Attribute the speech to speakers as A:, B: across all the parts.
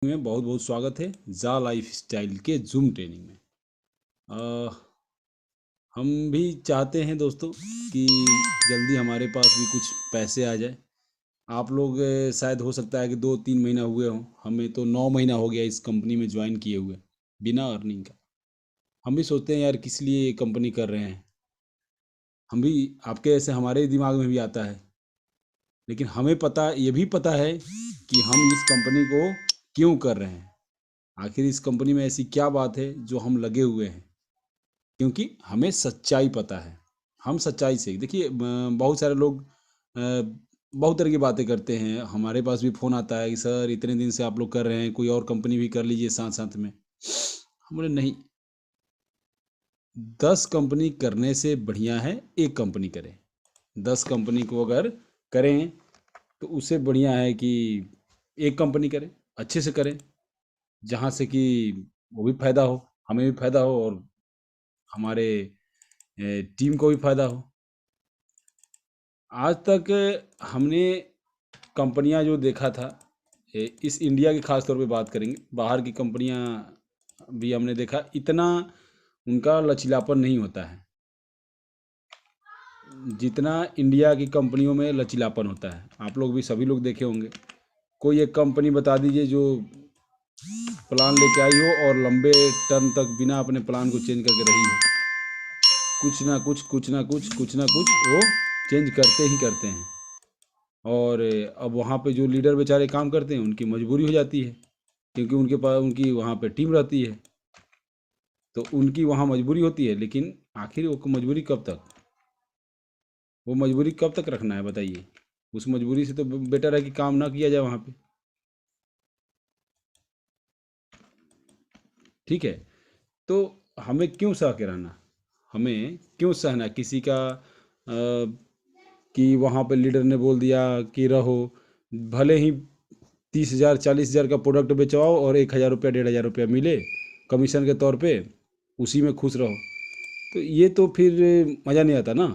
A: में बहुत बहुत स्वागत है जा लाइफ स्टाइल के जूम ट्रेनिंग में। हम भी चाहते हैं दोस्तों कि जल्दी हमारे पास भी कुछ पैसे आ जाए। आप लोग शायद हो सकता है कि 2-3 महीना हुए हों, हमें तो 9 महीना हो गया इस कंपनी में ज्वाइन किए हुए बिना अर्निंग का। हम भी सोचते हैं यार किस लिए ये कंपनी कर रहे हैं। हम भी आपके ऐसे हमारे दिमाग में भी आता है, लेकिन हमें पता ये भी पता है कि हम इस कंपनी को क्यों कर रहे हैं। आखिर इस कंपनी में ऐसी क्या बात है जो हम लगे हुए हैं, क्योंकि हमें सच्चाई पता है। हम सच्चाई से देखिए, बहुत सारे लोग बहुत तरह की बातें करते हैं। हमारे पास भी फ़ोन आता है कि सर इतने दिन से आप लोग कर रहे हैं, कोई और कंपनी भी कर लीजिए साथ साथ में। हम बोले नहीं, 10 कंपनी करने से बढ़िया है एक कंपनी करें। 10 कंपनी को अगर करें तो उससे बढ़िया है कि एक कंपनी करें, अच्छे से करें, जहाँ से कि वो भी फायदा हो, हमें भी फायदा हो और हमारे टीम को भी फायदा हो। आज तक हमने कंपनियां जो देखा था, इस इंडिया की खास तौर पे बात करेंगे, बाहर की कंपनियां भी हमने देखा, इतना उनका लचीलापन नहीं होता है जितना इंडिया की कंपनियों में लचीलापन होता है। आप लोग भी सभी लोग देखे होंगे। कोई एक कंपनी बता दीजिए जो प्लान लेके आई हो और लंबे टर्म तक बिना अपने प्लान को चेंज करके रही हो। कुछ ना कुछ कुछ ना कुछ कुछ ना कुछ वो चेंज करते ही करते हैं। और अब वहाँ पे जो लीडर बेचारे काम करते हैं उनकी मजबूरी हो जाती है, क्योंकि उनके पास उनकी वहाँ पे टीम रहती है, तो उनकी वहाँ मजबूरी होती है। लेकिन आखिर वो मजबूरी कब तक, वो मजबूरी कब तक रखना है बताइए। उस मजबूरी से तो बेटर है कि काम ना किया जाए वहाँ पे। ठीक है, तो हमें क्यों सह के रहना, हमें क्यों सहना किसी का कि वहाँ पे लीडर ने बोल दिया कि रहो, भले ही 30,000 40,000 का प्रोडक्ट बेचवाओ और 1,000 रुपया 1,500 रुपया मिले कमीशन के तौर पे, उसी में खुश रहो, तो ये तो फिर मज़ा नहीं आता ना।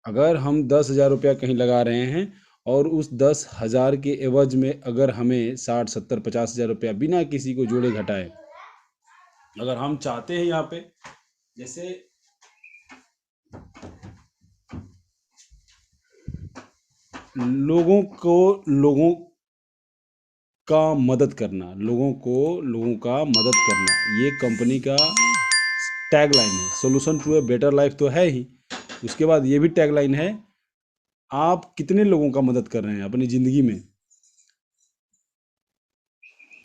A: अगर हम 10,000 रुपया कहीं लगा रहे हैं और उस 10,000 के एवज में अगर हमें 60 70 50,000 रुपया बिना किसी को जोड़े घटाए, अगर हम चाहते हैं यहाँ पे, जैसे लोगों का मदद करना, लोगों का मदद करना, ये कंपनी का टैगलाइन है। Solution to a better life तो है ही, उसके बाद ये भी टैगलाइन है, आप कितने लोगों का मदद कर रहे हैं अपनी ज़िंदगी में।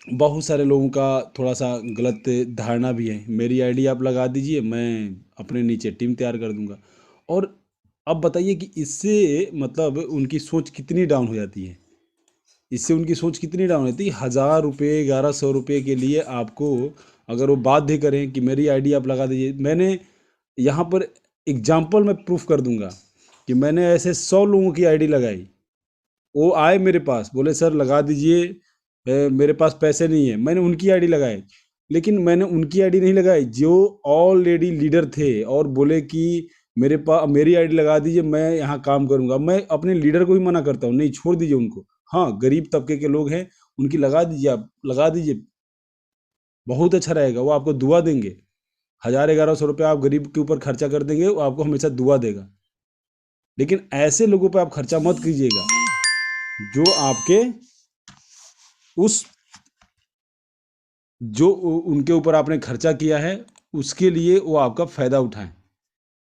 A: बहुत सारे लोगों का थोड़ा सा गलत धारणा भी है, मेरी आईडी आप लगा दीजिए, मैं अपने नीचे टीम तैयार कर दूंगा। और अब बताइए कि इससे मतलब उनकी सोच कितनी डाउन हो जाती है, इससे उनकी सोच कितनी डाउन होती है। 1,000 रुपये 1,100 रुपये के लिए आपको अगर वो बाध्य करें कि मेरी आईडी आप लगा दीजिए। मैंने यहाँ पर एग्जाम्पल में प्रूफ कर दूंगा कि मैंने ऐसे 100 लोगों की आईडी लगाई। वो आए मेरे पास, बोले सर लगा दीजिए, मेरे पास पैसे नहीं है। मैंने उनकी आईडी लगाई, लेकिन मैंने उनकी आईडी नहीं लगाई जो ऑलरेडी लीडर थे और बोले कि मेरे पास मेरी आईडी लगा दीजिए, मैं यहाँ काम करूँगा। मैं अपने लीडर को भी मना करता हूँ, नहीं छोड़ दीजिए उनको। हाँ, गरीब तबके के लोग हैं, उनकी लगा दीजिए, आप लगा दीजिए, बहुत अच्छा रहेगा, वो आपको दुआ देंगे। 1,000 1,100 रुपया आप गरीब के ऊपर खर्चा कर देंगे, वो आपको हमेशा दुआ देगा। लेकिन ऐसे लोगों पर आप खर्चा मत कीजिएगा जो आपके उस जो उनके ऊपर आपने खर्चा किया है उसके लिए वो आपका फ़ायदा उठाएं,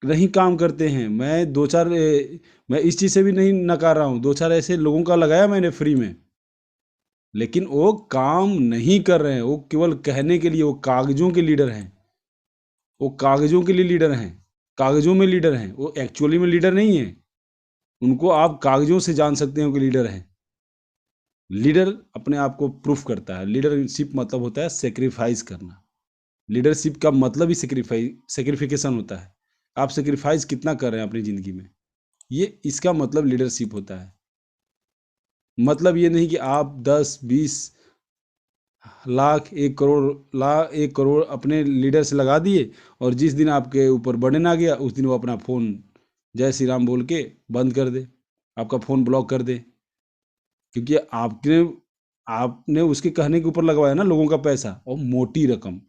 A: नहीं काम करते हैं। मैं दो चार मैं इस चीज़ से भी नहीं नकार रहा हूँ, 2-4 ऐसे लोगों का लगाया मैंने फ्री में, लेकिन वो काम नहीं कर रहे हैं, वो केवल कहने के लिए, वो कागजों के लीडर हैं, वो कागजों के लिए लीडर हैं, कागजों में लीडर हैं, वो एक्चुअली में लीडर नहीं है। उनको आप कागजों से जान सकते हैं कि लीडर हैं। लीडर अपने आप को प्रूफ करता है। लीडरशिप मतलब होता है सेक्रीफाइस करना। लीडरशिप का मतलब ही सेक्रीफिकेशन होता है। आप सेक्रीफाइस कितना कर रहे हैं अपनी ज़िंदगी में, ये इसका मतलब लीडरशिप होता है। मतलब ये नहीं कि आप 10 20 लाख 1 करोड़ अपने लीडर से लगा दिए और जिस दिन आपके ऊपर बर्डन आ गया उस दिन वो अपना फ़ोन जय श्री राम बोल के बंद कर दे, आपका फ़ोन ब्लॉक कर दे। क्योंकि आपने आपने उसके कहने के ऊपर लगवाया ना लोगों का पैसा, और मोटी रकम।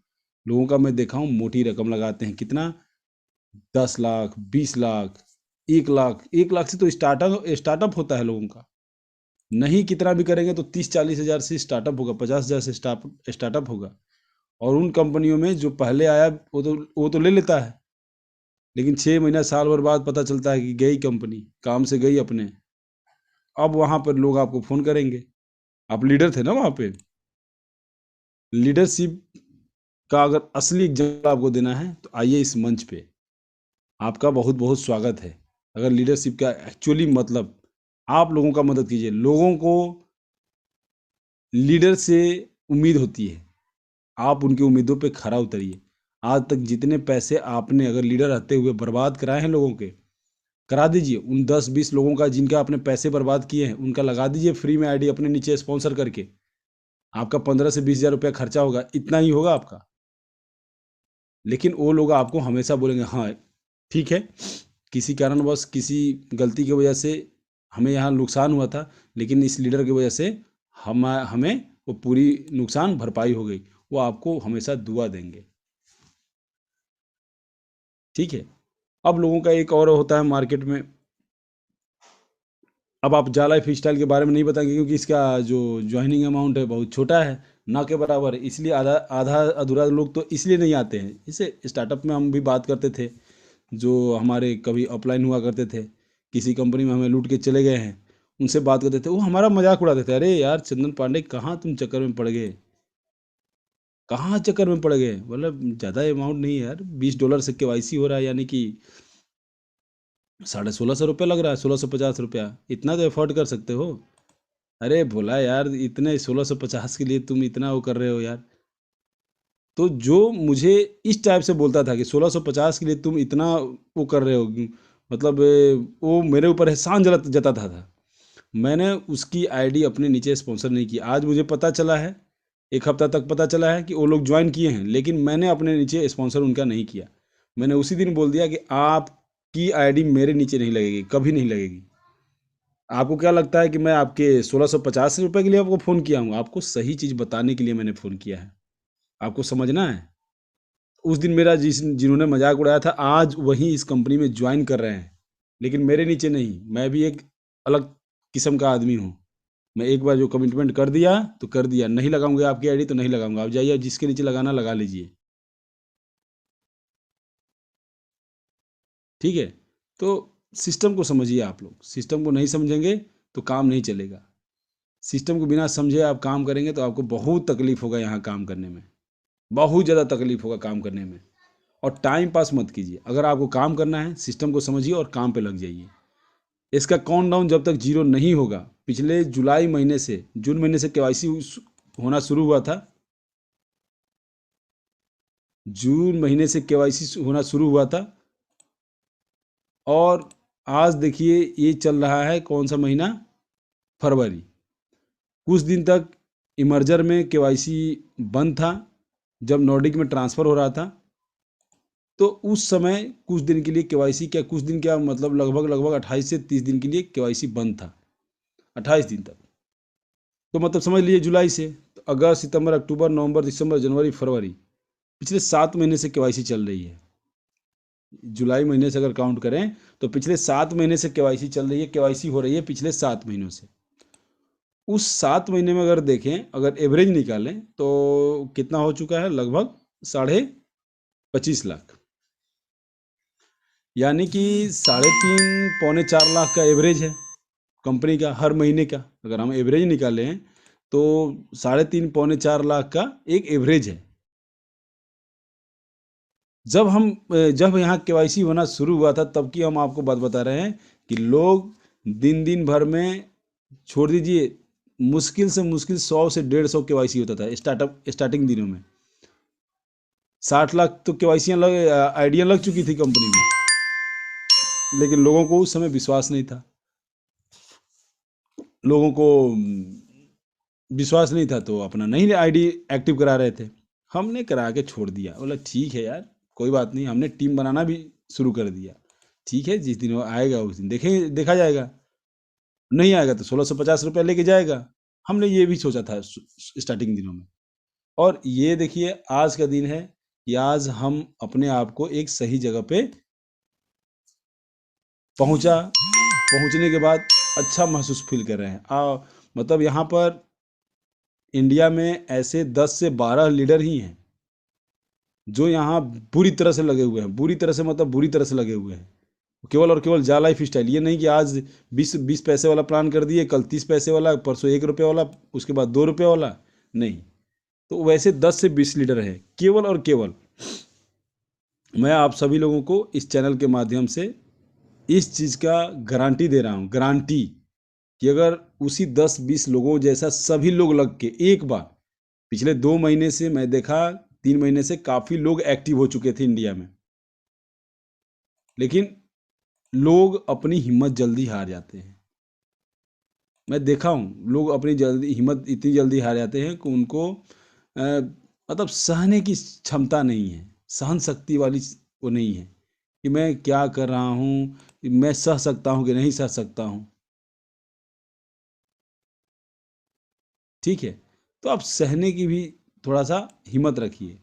A: लोगों का मैं देखा हूँ मोटी रकम लगाते हैं। कितना? 10 लाख, 20 लाख, 1 लाख। 1 लाख से तो स्टार्टअप स्टार्टअप होता है लोगों का। नहीं कितना भी करेंगे तो 30-40 हज़ार से स्टार्टअप होगा, 50 हज़ार से स्टार्टअप होगा। और उन कंपनियों में जो पहले आया वो तो ले लेता है, लेकिन 6 महीना साल भर बाद पता चलता है कि गई कंपनी, काम से गई अपने। अब वहां पर लोग आपको फोन करेंगे। आप लीडर थे ना वहां पे। लीडरशिप का अगर असली एग्जाम्पल आपको देना है तो आइए इस मंच पे। आपका बहुत बहुत स्वागत है। अगर लीडरशिप का एक्चुअली मतलब, आप लोगों का मदद कीजिए। लोगों को लीडर से उम्मीद होती है, आप उनकी उम्मीदों पे खरा उतरिए। आज तक जितने पैसे आपने अगर लीडर रहते हुए बर्बाद कराए हैं लोगों के, करा दीजिए। उन 10-20 लोगों का जिनका आपने पैसे बर्बाद किए हैं, उनका लगा दीजिए फ्री में आईडी अपने नीचे स्पॉन्सर करके। आपका 15 से 20 हज़ार रुपया खर्चा होगा, इतना ही होगा आपका। लेकिन वो लोग आपको हमेशा बोलेंगे हाँ ठीक है, किसी कारणवश किसी गलती की वजह से हमें यहाँ नुकसान हुआ था, लेकिन इस लीडर की वजह से हमें वो पूरी नुकसान भरपाई हो गई। वो आपको हमेशा दुआ देंगे। ठीक है। अब लोगों का एक और होता है मार्केट में। अब आप जा लाइफ स्टाइल के बारे में नहीं बताएंगे, क्योंकि इसका जो ज्वाइनिंग अमाउंट है बहुत छोटा है, ना के बराबर है। इसलिए आधा आधा अधूरा लोग तो इसलिए नहीं आते हैं। इसे स्टार्टअप में हम भी बात करते थे, जो हमारे कभी अपलाइन हुआ करते थे, किसी कंपनी में हमें लूट के चले गए हैं, उनसे बात करते थे। वो हमारा मजाक उड़ाते थे, अरे यार चंदन पांडे कहाँ तुम चक्कर में पड़ गए, कहाँ चक्कर में पड़ गए। मतलब ज़्यादा अमाउंट नहीं है यार, $20 से केवाईसी हो रहा है, यानी कि 1650 रुपया लग रहा है, 1650 रुपया। इतना तो अफोर्ड कर सकते हो। अरे बोला यार, इतने 1650 के लिए तुम इतना वो कर रहे हो यार। तो जो मुझे इस टाइप से बोलता था कि 1650 के लिए तुम इतना वो कर रहे हो, मतलब वो मेरे ऊपर एहसान जताता था। मैंने उसकी आईडी अपने नीचे स्पॉन्सर नहीं की। आज मुझे पता चला है, एक हफ्ता तक पता चला है कि वो लोग ज्वाइन किए हैं, लेकिन मैंने अपने नीचे स्पॉन्सर उनका नहीं किया। मैंने उसी दिन बोल दिया कि आपकी आईडी मेरे नीचे नहीं लगेगी, कभी नहीं लगेगी। आपको क्या लगता है कि मैं आपके 1650 रुपये के लिए आपको फ़ोन किया हूँ? आपको सही चीज़ बताने के लिए मैंने फ़ोन किया है। आपको समझना है। उस दिन मेरा जिन्होंने मजाक उड़ाया था, आज वही इस कंपनी में ज्वाइन कर रहे हैं, लेकिन मेरे नीचे नहीं। मैं भी एक अलग किस्म का आदमी हूँ। मैं एक बार जो कमिटमेंट कर दिया तो कर दिया। नहीं लगाऊंगा आपकी आईडी तो नहीं लगाऊंगा। आप जाइए, जिसके नीचे लगाना लगा लीजिए। ठीक है। तो सिस्टम को समझिए। आप लोग सिस्टम को नहीं समझेंगे तो काम नहीं चलेगा। सिस्टम को बिना समझे आप काम करेंगे तो आपको बहुत तकलीफ होगा यहाँ काम करने में। बहुत ज़्यादा तकलीफ होगा काम करने में। और टाइम पास मत कीजिए। अगर आपको काम करना है, सिस्टम को समझिए और काम पे लग जाइए। इसका काउंटडाउन जब तक 0 नहीं होगा, पिछले जुलाई महीने से, जून महीने से केवाईसी होना शुरू हुआ था। जून महीने से केवाईसी होना शुरू हुआ था, और आज देखिए ये चल रहा है कौन सा महीना? फरवरी। कुछ दिन तक इमर्जर में केवाईसी बंद था, जब नॉर्डिक में ट्रांसफ़र हो रहा था। तो उस समय कुछ दिन के लिए केवाईसी, क्या कुछ दिन, क्या मतलब लगभग लगभग 28 से 30 दिन के लिए केवाईसी बंद था। 28 दिन तक। तो मतलब समझ लीजिए जुलाई से तो अगस्त, सितंबर, अक्टूबर, नवंबर, दिसंबर, जनवरी, फरवरी, पिछले 7 महीने से केवाईसी चल रही है। जुलाई महीने से अगर काउंट करें तो पिछले 7 महीने से केवाईसी चल रही है। केवाईसी हो रही है पिछले 7 महीनों से। उस 7 महीने में अगर देखें, अगर एवरेज निकालें तो कितना हो चुका है? लगभग 25.5 लाख। यानी कि 3.5 पौने 4 लाख का एवरेज है कंपनी का हर महीने का। अगर हम एवरेज निकालें तो 3.5 पौने 4 लाख का एक एवरेज है। जब यहाँ केवाईसी होना शुरू हुआ था, तब की हम आपको बात बता रहे हैं कि लोग दिन दिन भर में, छोड़ दीजिए, मुश्किल से मुश्किल 100 से 150 केवाईसी होता था स्टार्टिंग दिनों में। 60 लाख तो केवाईसियाँ आइडिया लग चुकी थी कंपनी में, लेकिन लोगों को उस समय विश्वास नहीं था। लोगों को विश्वास नहीं था तो अपना नहीं आईडी एक्टिव करा रहे थे। हमने करा के छोड़ दिया। बोला ठीक है यार, कोई बात नहीं। हमने टीम बनाना भी शुरू कर दिया। ठीक है, जिस दिन वो आएगा उस दिन देखा जाएगा। नहीं आएगा तो 1650 रुपया लेके जाएगा। हमने ये भी सोचा था स्टार्टिंग दिनों में। और ये देखिए आज का दिन है कि आज हम अपने आप को एक सही जगह पे पहुंचने के बाद अच्छा महसूस फील कर रहे हैं। मतलब यहाँ पर इंडिया में ऐसे 10 से 12 लीडर ही हैं जो यहाँ बुरी तरह से लगे हुए हैं, बुरी तरह से मतलब बुरी तरह से लगे हुए हैं, केवल और केवल जा लाइफ स्टाइल। ये नहीं कि आज 20 पैसे वाला प्लान कर दिए, कल 30 पैसे वाला, परसों 1 रुपये वाला, उसके बाद 2 रुपये वाला, नहीं। तो वैसे 10 से 20 लीडर हैं केवल और केवल। मैं आप सभी लोगों को इस चैनल के माध्यम से इस चीज़ का गारंटी दे रहा हूँ, गारंटी, कि अगर उसी 10-20 लोगों जैसा सभी लोग लग के एक बार, पिछले 2 महीने से मैं देखा, 3 महीने से काफ़ी लोग एक्टिव हो चुके थे इंडिया में, लेकिन लोग अपनी हिम्मत जल्दी हार जाते हैं। मैं देखा हूँ लोग अपनी जल्दी हिम्मत इतनी जल्दी हार जाते हैं कि उनको मतलब सहने की क्षमता नहीं है, सहन शक्ति वाली वो नहीं है कि मैं क्या कर रहा हूँ, मैं सह सकता हूँ कि नहीं सह सकता हूँ। ठीक है, तो आप सहने की भी थोड़ा सा हिम्मत रखिए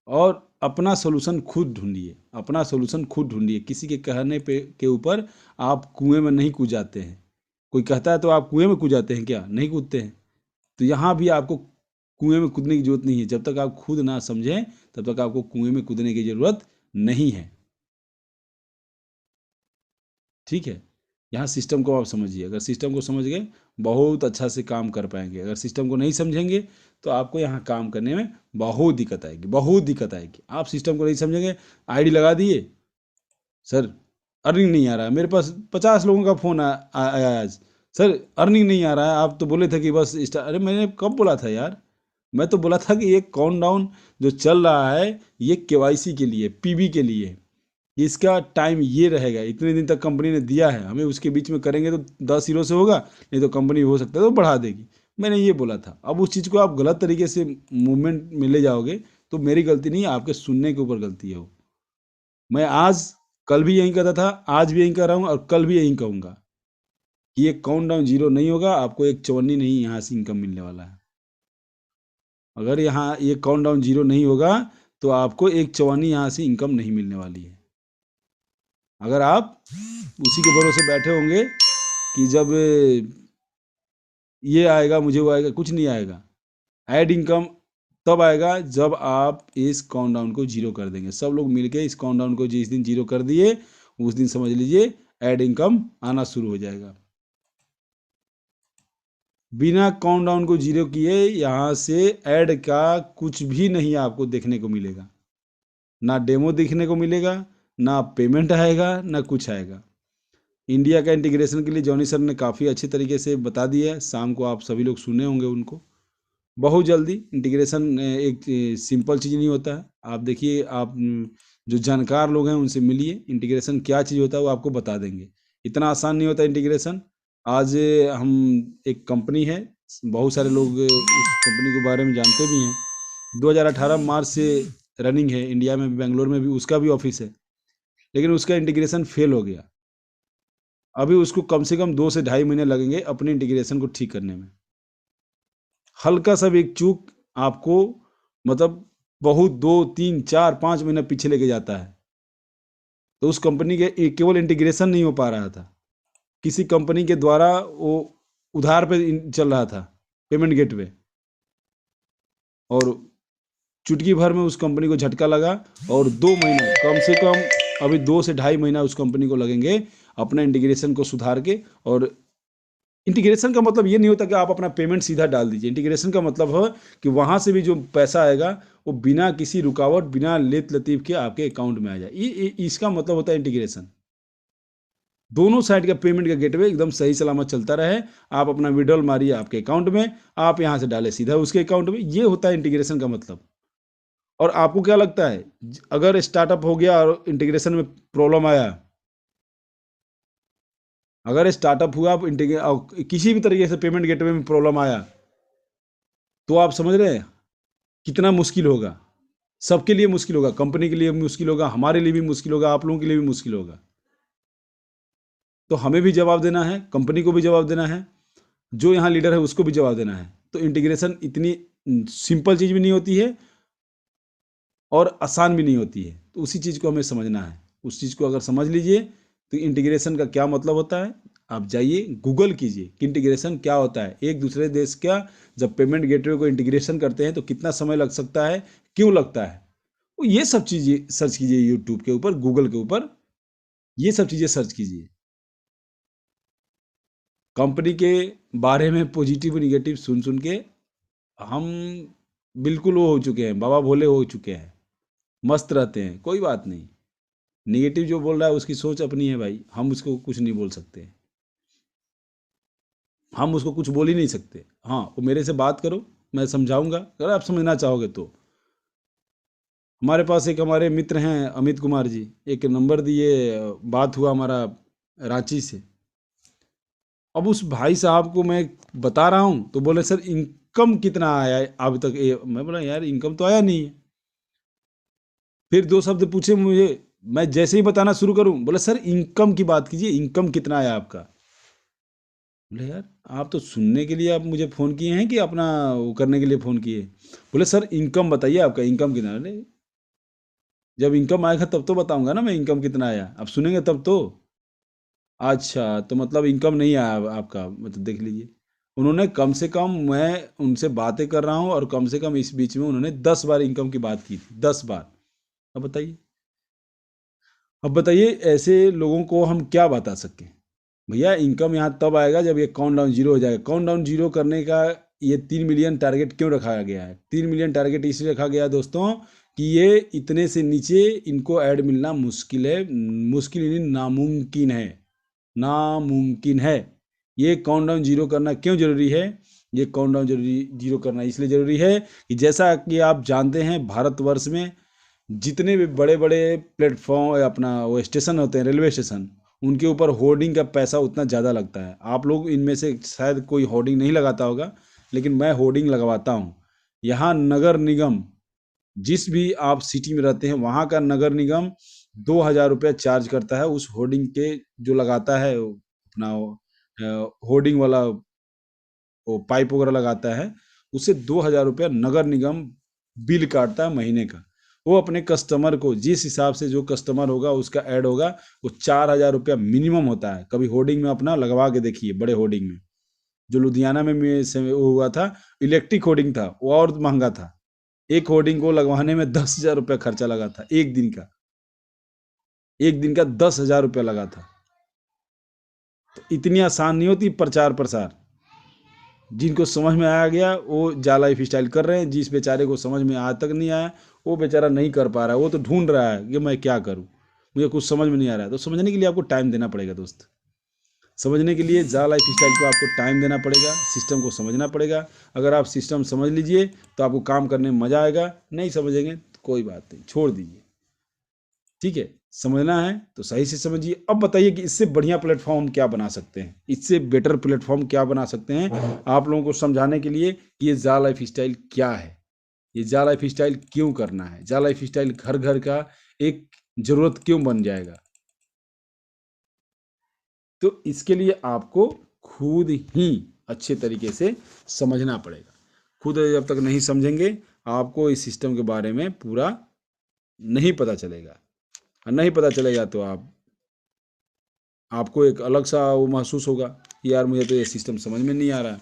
A: और अपना सोल्यूशन खुद ढूंढिए, अपना सोल्यूशन खुद ढूंढिए। किसी के कहने पे के ऊपर आप कुएं में नहीं कूद जाते हैं। कोई कहता है तो आप कुएं में कूद जाते हैं क्या? नहीं कूदते हैं। तो यहाँ भी आपको कुएं में कूदने की जरूरत नहीं है। जब तक आप खुद ना समझें तब तक आपको कुएं में कूदने की जरूरत नहीं है। ठीक है, यहाँ सिस्टम को आप समझिए। अगर सिस्टम को समझ गए बहुत अच्छा से काम कर पाएंगे। अगर सिस्टम को नहीं समझेंगे तो आपको यहाँ काम करने में बहुत दिक्कत आएगी, बहुत दिक्कत आएगी। आप सिस्टम को नहीं समझेंगे, आईडी लगा दिए, सर अर्निंग नहीं आ रहा है, मेरे पास 50 लोगों का फ़ोन आया आज, सर अर्निंग नहीं आ रहा है, आप तो बोले थे कि बस अरे मैंने कब बोला था यार? मैं तो बोला था कि ये काउंट डाउन जो चल रहा है ये केवाईसी के लिए, पीबी के लिए, इसका टाइम ये रहेगा, इतने दिन तक कंपनी ने दिया है हमें, उसके बीच में करेंगे तो 10 0 से होगा, नहीं तो कंपनी हो सकता है तो बढ़ा देगी। मैंने ये बोला था। अब उस चीज़ को आप गलत तरीके से मूवमेंट में ले जाओगे तो मेरी गलती नहीं है, आपके सुनने के ऊपर गलती है वो। मैं आज कल भी यही कहता था, आज भी यही कह रहा हूँ और कल भी यही कहूँगा कि ये काउंट डाउन जीरो नहीं होगा, आपको एक चवन्नी नहीं यहाँ से इनकम मिलने वाला है। अगर यहाँ ये काउंट डाउन जीरो नहीं होगा तो आपको एक चवन्नी यहाँ से इनकम नहीं मिलने वाली है। अगर आप उसी के भरोसे बैठे होंगे कि जब ये आएगा मुझे वो आएगा, कुछ नहीं आएगा। ऐड इनकम तब आएगा जब आप इस काउंटडाउन को जीरो कर देंगे। सब लोग मिलके इस काउंटडाउन को जिस दिन जीरो कर दिए उस दिन समझ लीजिए ऐड इनकम आना शुरू हो जाएगा। बिना काउंटडाउन को जीरो किए यहाँ से ऐड का कुछ भी नहीं आपको देखने को मिलेगा। ना डेमो देखने को मिलेगा, ना पेमेंट आएगा, ना कुछ आएगा। इंडिया का इंटीग्रेशन के लिए जॉनी सर ने काफ़ी अच्छे तरीके से बता दिया है। शाम को आप सभी लोग सुने होंगे उनको। बहुत जल्दी इंटीग्रेशन एक सिंपल चीज़ नहीं होता है। आप देखिए, आप जो जानकार लोग हैं उनसे मिलिए, इंटीग्रेशन क्या चीज़ होता है वो आपको बता देंगे। इतना आसान नहीं होता इंटीग्रेशन। आज हम एक कंपनी है, बहुत सारे लोग उस कंपनी के बारे में जानते भी हैं। 2018 मार्च से रनिंग है, इंडिया में भी, बेंगलोर में भी उसका भी ऑफिस है, लेकिन उसका इंटीग्रेशन फेल हो गया। अभी उसको कम से कम 2 से ढाई महीने लगेंगे अपने इंटीग्रेशन को ठीक करने में। हल्का सा भी एक चूक आपको मतलब बहुत 2 3 4 5 महीना पीछे लेके जाता है। तो उस कंपनी के केवल इंटीग्रेशन नहीं हो पा रहा था, किसी कंपनी के द्वारा वो उधार पे चल रहा था, पेमेंट गेटवे, और चुटकी भर में उस कंपनी को झटका लगा। और 2 महीना कम से कम, अभी 2 से ढाई महीना उस कंपनी को लगेंगे अपना इंटीग्रेशन को सुधार के। और इंटीग्रेशन का मतलब ये नहीं होता कि आप अपना पेमेंट सीधा डाल दीजिए। इंटीग्रेशन का मतलब है कि वहाँ से भी जो पैसा आएगा वो बिना किसी रुकावट, बिना लेत लतीफ़ के आपके अकाउंट में आ जाए। इसका मतलब होता है इंटीग्रेशन। दोनों साइड का पेमेंट का गेटवे एकदम सही सलामत चलता रहे। आप अपना विड्रॉल मारिए आपके अकाउंट में, आप यहाँ से डालें सीधा उसके अकाउंट में। ये होता है इंटीग्रेशन का मतलब। और आपको क्या लगता है, अगर स्टार्टअप हो गया और इंटीग्रेशन में प्रॉब्लम आया, अगर स्टार्टअप हुआ किसी भी तरीके से पेमेंट गेटवे में प्रॉब्लम आया, तो आप समझ रहे हैं कितना मुश्किल होगा? सबके लिए मुश्किल होगा, कंपनी के लिए भी मुश्किल होगा, हमारे लिए भी मुश्किल होगा, आप लोगों के लिए भी मुश्किल होगा। तो हमें भी जवाब देना है, कंपनी को भी जवाब देना है, जो यहाँ लीडर है उसको भी जवाब देना है। तो इंटीग्रेशन इतनी सिंपल चीज़ भी नहीं होती है और आसान भी नहीं होती है। तो उसी चीज़ को हमें समझना है। उस चीज़ को अगर समझ लीजिए तो इंटीग्रेशन का क्या मतलब होता है, आप जाइए गूगल कीजिए कि इंटीग्रेशन क्या होता है। एक दूसरे देश का जब पेमेंट गेटवे को इंटीग्रेशन करते हैं तो कितना समय लग सकता है, क्यों लगता है, तो ये सब चीज़ें सर्च कीजिए यूट्यूब के ऊपर, गूगल के ऊपर, ये सब चीज़ें सर्च कीजिए। कंपनी के बारे में पॉजिटिव निगेटिव सुन सुन के हम बिल्कुल वो हो चुके हैं, बाबा भोले हो चुके हैं, मस्त रहते हैं। कोई बात नहीं, निगेटिव जो बोल रहा है उसकी सोच अपनी है भाई, हम उसको कुछ नहीं बोल सकते, हम उसको कुछ बोल ही नहीं सकते। हाँ, वो मेरे से बात करो, मैं समझाऊंगा अगर आप समझना चाहोगे तो। हमारे पास एक हमारे मित्र हैं अमित कुमार जी, एक नंबर दिए, बात हुआ हमारा रांची से। अब उस भाई साहब को मैं बता रहा हूँ तो बोले सर इनकम कितना आया है अभी तक, मैं बोला यार इनकम तो आया नहीं है। फिर दो शब्द पूछे मुझे, मैं जैसे ही बताना शुरू करूं बोले सर इनकम की बात कीजिए, इनकम कितना आया आपका। बोले यार आप तो सुनने के लिए आप मुझे फ़ोन किए हैं कि अपना वो करने के लिए फ़ोन किए। बोले सर इनकम बताइए आपका, इनकम कितना। अरे जब इनकम आएगा तब तो बताऊंगा ना मैं इनकम कितना आया, आप सुनेंगे तब तो। अच्छा तो मतलब इनकम नहीं आया आपका, मतलब देख लीजिए। उन्होंने कम से कम, मैं उनसे बातें कर रहा हूँ और कम से कम इस बीच में उन्होंने 10 बार इनकम की बात की थी, 10 बार। अब बताइए, अब बताइए ऐसे लोगों को हम क्या बता सकें। भैया इनकम यहाँ तब आएगा जब ये काउंट डाउन जीरो हो जाएगा। काउंट डाउन जीरो करने का ये 3 मिलियन टारगेट क्यों रखा गया है? 3 मिलियन टारगेट इसलिए रखा गया है दोस्तों कि ये इतने से नीचे इनको ऐड मिलना मुश्किल है, मुश्किल नहीं नामुमकिन है, नामुमकिन है। ये काउंट डाउन जीरो करना क्यों जरूरी है? ये काउंट डाउन जरूरी जीरो करना इसलिए जरूरी है कि जैसा कि आप जानते हैं भारतवर्ष में जितने भी बड़े बड़े प्लेटफॉर्म अपना वो स्टेशन होते हैं, रेलवे स्टेशन, उनके ऊपर होर्डिंग का पैसा उतना ज़्यादा लगता है। आप लोग इनमें से शायद कोई होर्डिंग नहीं लगाता होगा, लेकिन मैं होर्डिंग लगवाता हूँ। यहाँ नगर निगम, जिस भी आप सिटी में रहते हैं वहाँ का नगर निगम 2,000 रुपया चार्ज करता है उस होर्डिंग के, जो लगाता है अपना होर्डिंग वाला वो पाइप वगैरह लगाता है, उससे 2,000 रुपया नगर निगम बिल काटता है महीने का। वो अपने कस्टमर को जिस हिसाब से जो कस्टमर होगा उसका ऐड होगा, वो 4,000 रुपया मिनिमम होता है। कभी होर्डिंग में अपना लगवा के देखिए, बड़े होर्डिंग में। जो लुधियाना में वो हुआ था, इलेक्ट्रिक होर्डिंग था, वो और महंगा था। एक होर्डिंग को लगवाने में 10,000 रुपया खर्चा लगा था, एक दिन का, एक दिन का 10,000 रुपया लगा था। तो इतनी आसान नहीं होती प्रचार प्रसार। जिनको समझ में आ गया वो जा लाइफ स्टाइल कर रहे हैं, जिस बेचारे को समझ में आज तक नहीं आया वो बेचारा नहीं कर पा रहा है, वो तो ढूंढ रहा है कि मैं क्या करूं, मुझे कुछ समझ में नहीं आ रहा है। तो समझने के लिए आपको टाइम देना पड़ेगा दोस्त, समझने के लिए जा लाइफ स्टाइल को आपको टाइम देना पड़ेगा, सिस्टम को समझना पड़ेगा। अगर आप सिस्टम समझ लीजिए तो आपको काम करने में मज़ा आएगा, नहीं समझेंगे तो कोई बात नहीं, छोड़ दीजिए। ठीक है, समझना है तो सही से समझिए। अब बताइए कि इससे बढ़िया प्लेटफॉर्म हम क्या बना सकते हैं, इससे बेटर प्लेटफॉर्म क्या बना सकते हैं आप लोगों को समझाने के लिए कि ये जा लाइफ स्टाइल क्या है, ये जा लाइफ स्टाइल क्यों करना है, जा लाइफ स्टाइल घर घर का एक जरूरत क्यों बन जाएगा। तो इसके लिए आपको खुद ही अच्छे तरीके से समझना पड़ेगा। खुद जब तक नहीं समझेंगे आपको इस सिस्टम के बारे में पूरा नहीं पता चलेगा, और नहीं पता चलेगा तो आपको एक अलग सा वो महसूस होगा कि यार मुझे तो ये सिस्टम समझ में नहीं आ रहा है।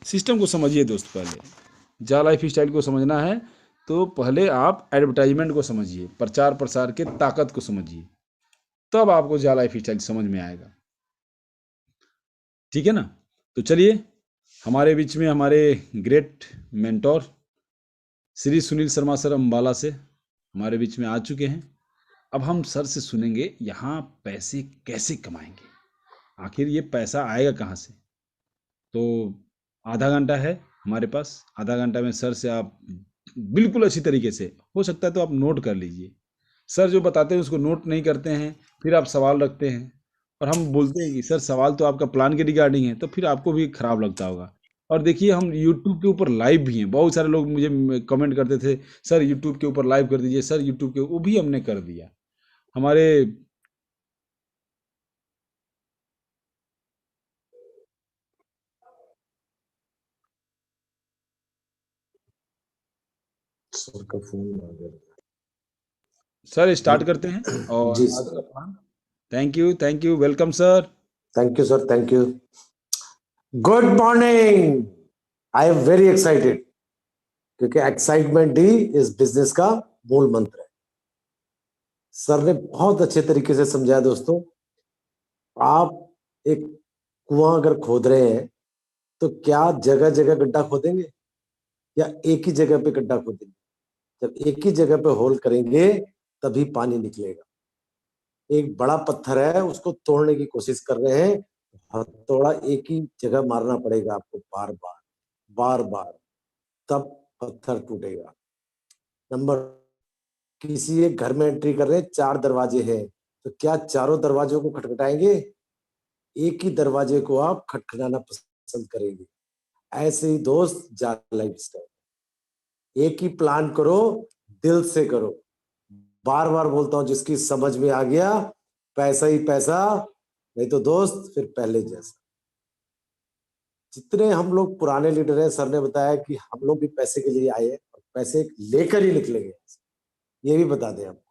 A: सिस्टम को समझिए दोस्त, पहले जा लाइफ स्टाइल को समझना है तो पहले आप एडवर्टाइजमेंट को समझिए, प्रचार प्रसार के ताकत को समझिए, तब आपको जा लाइफ स्टाइल समझ में आएगा। ठीक है ना? तो चलिए, हमारे बीच में हमारे great mentor Shri Sunil Sharma sir Ambala से हमारे बीच में आ चुके हैं। अब हम सर से सुनेंगे यहाँ पैसे कैसे कमाएंगे, आखिर ये पैसा आएगा कहाँ से। तो आधा घंटा है हमारे पास, आधा घंटा में सर से आप बिल्कुल अच्छी तरीके से, हो सकता है तो आप नोट कर लीजिए। सर जो बताते हैं उसको नोट नहीं करते हैं, फिर आप सवाल रखते हैं और हम बोलते हैं कि सर सवाल तो आपका प्लान के रिगार्डिंग है, तो फिर आपको भी खराब लगता होगा। और देखिए हम यूट्यूब के ऊपर लाइव भी हैं, बहुत सारे लोग मुझे कमेंट करते थे सर यूट्यूब के ऊपर लाइव कर दीजिए, सर यूट्यूब के, वो भी हमने कर दिया। हमारे
B: सर का फोन आ गया।
A: सर स्टार्ट करते हैं और
B: जी
A: आज
B: सर।
A: का plan. Thank you, welcome sir.
B: Thank you sir, thank you. Good morning. I am very excited, क्योंकि एक्साइटमेंट ही इस बिजनेस का मूल मंत्र है। सर ने बहुत अच्छे तरीके से समझाया दोस्तों। आप एक कुआं अगर खोद रहे हैं तो क्या जगह जगह गड्ढा खोदेंगे या एक ही जगह पे गड्ढा खोदेंगे? जब एक ही जगह पे होल करेंगे तभी पानी निकलेगा। एक बड़ा पत्थर है, उसको तोड़ने की कोशिश कर रहे हैं, हथौड़ा एक ही जगह मारना पड़ेगा आपको, बार बार बार बार, तब पत्थर टूटेगा। नंबर, किसी एक घर में एंट्री कर रहे हैं, 4 दरवाजे हैं, तो क्या चारों दरवाजों को खटखटाएंगे? एक ही दरवाजे को आप खटखटाना पसंद करेंगे। ऐसे ही दोस्त जान लाइफ स्टाइल, एक ही प्लान करो, दिल से करो। बार बार बोलता हूं, जिसकी समझ में आ गया, पैसा ही पैसा, नहीं तो दोस्त फिर पहले जैसा। जितने हम लोग पुराने लीडर हैं, सर ने बताया कि हम लोग भी पैसे के लिए आए हैं और पैसे लेकर ही निकलेंगे, ये भी बता दें आपको।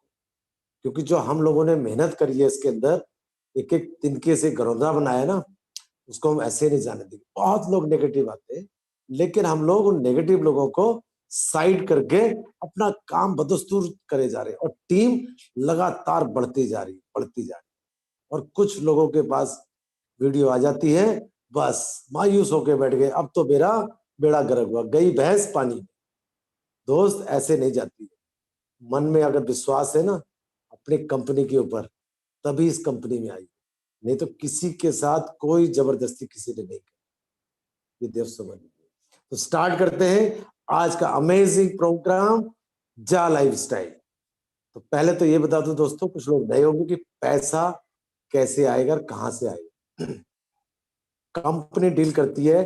B: क्योंकि जो हम लोगों ने मेहनत करी है इसके अंदर, एक एक तिनके से घरौंदा बनाया ना, उसको हम ऐसे नहीं जाने देंगे। बहुत लोग नेगेटिव आते हैं, लेकिन हम लोग उन नेगेटिव लोगों को साइड करके अपना काम बदस्तूर करे जा रहे हैं, और टीम लगातार बढ़ती जा रही है, बढ़ती जा रही है। और कुछ लोगों के पास वीडियो आ जाती है, बस मायूस होके बैठ गए, अब तो मेरा बेड़ा गर्क हुआ, गई भैंस पानी में। दोस्त ऐसे नहीं जाती है। मन में अगर विश्वास है ना अपनी कंपनी के ऊपर, तभी इस कंपनी में आई, नहीं तो किसी के साथ कोई जबरदस्ती किसी ने नहीं की। ये देव समझ लीजिए। तो स्टार्ट करते हैं आज का अमेजिंग प्रोग्राम, जा लाइफ स्टाइल। तो पहले तो ये बता दूं दोस्तों, कुछ लोग नए होंगे, कि पैसा कैसे आएगा और कहां से आएगा। कंपनी डील करती है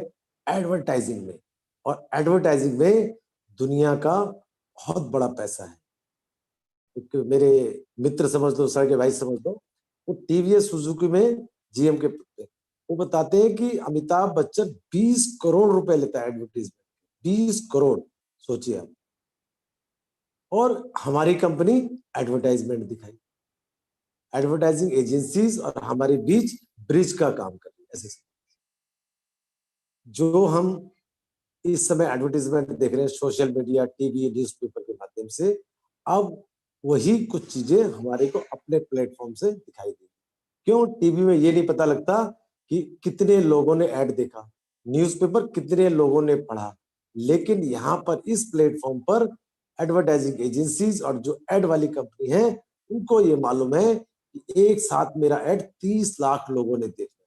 B: एडवर्टाइजिंग में, और एडवर्टाइजिंग में दुनिया का बहुत बड़ा पैसा है। एक मेरे मित्र समझ लो, सर के भाई समझ लो, वो टीवीएस सुजुकी में जीएम के पद पे, वो बताते हैं कि अमिताभ बच्चन 20 करोड़ रुपए लेता है एडवर्टीजमेंट, 20 करोड़, सोचिए आप। और हमारी कंपनी एडवर्टाइजमेंट दिखाई, एडवर्टाइजिंग एजेंसीज और हमारे बीच ब्रिज का काम कर रही है। ऐसे जो हम इस समय एडवर्टीजमेंट देख रहे हैं सोशल मीडिया, टीवी, न्यूज़पेपर के माध्यम से, अब वही कुछ चीजें हमारे को अपने प्लेटफॉर्म से दिखाई देगी। क्यों? टीवी में ये नहीं पता लगता कि कितने लोगों ने ऐड देखा, न्यूज़पेपर कितने लोगों ने पढ़ा, लेकिन यहाँ पर इस प्लेटफॉर्म पर एडवर्टाइजिंग एजेंसीज और जो ऐड वाली कंपनी है, उनको ये मालूम है कि एक साथ मेरा ऐड 30 लाख लोगों ने देखा।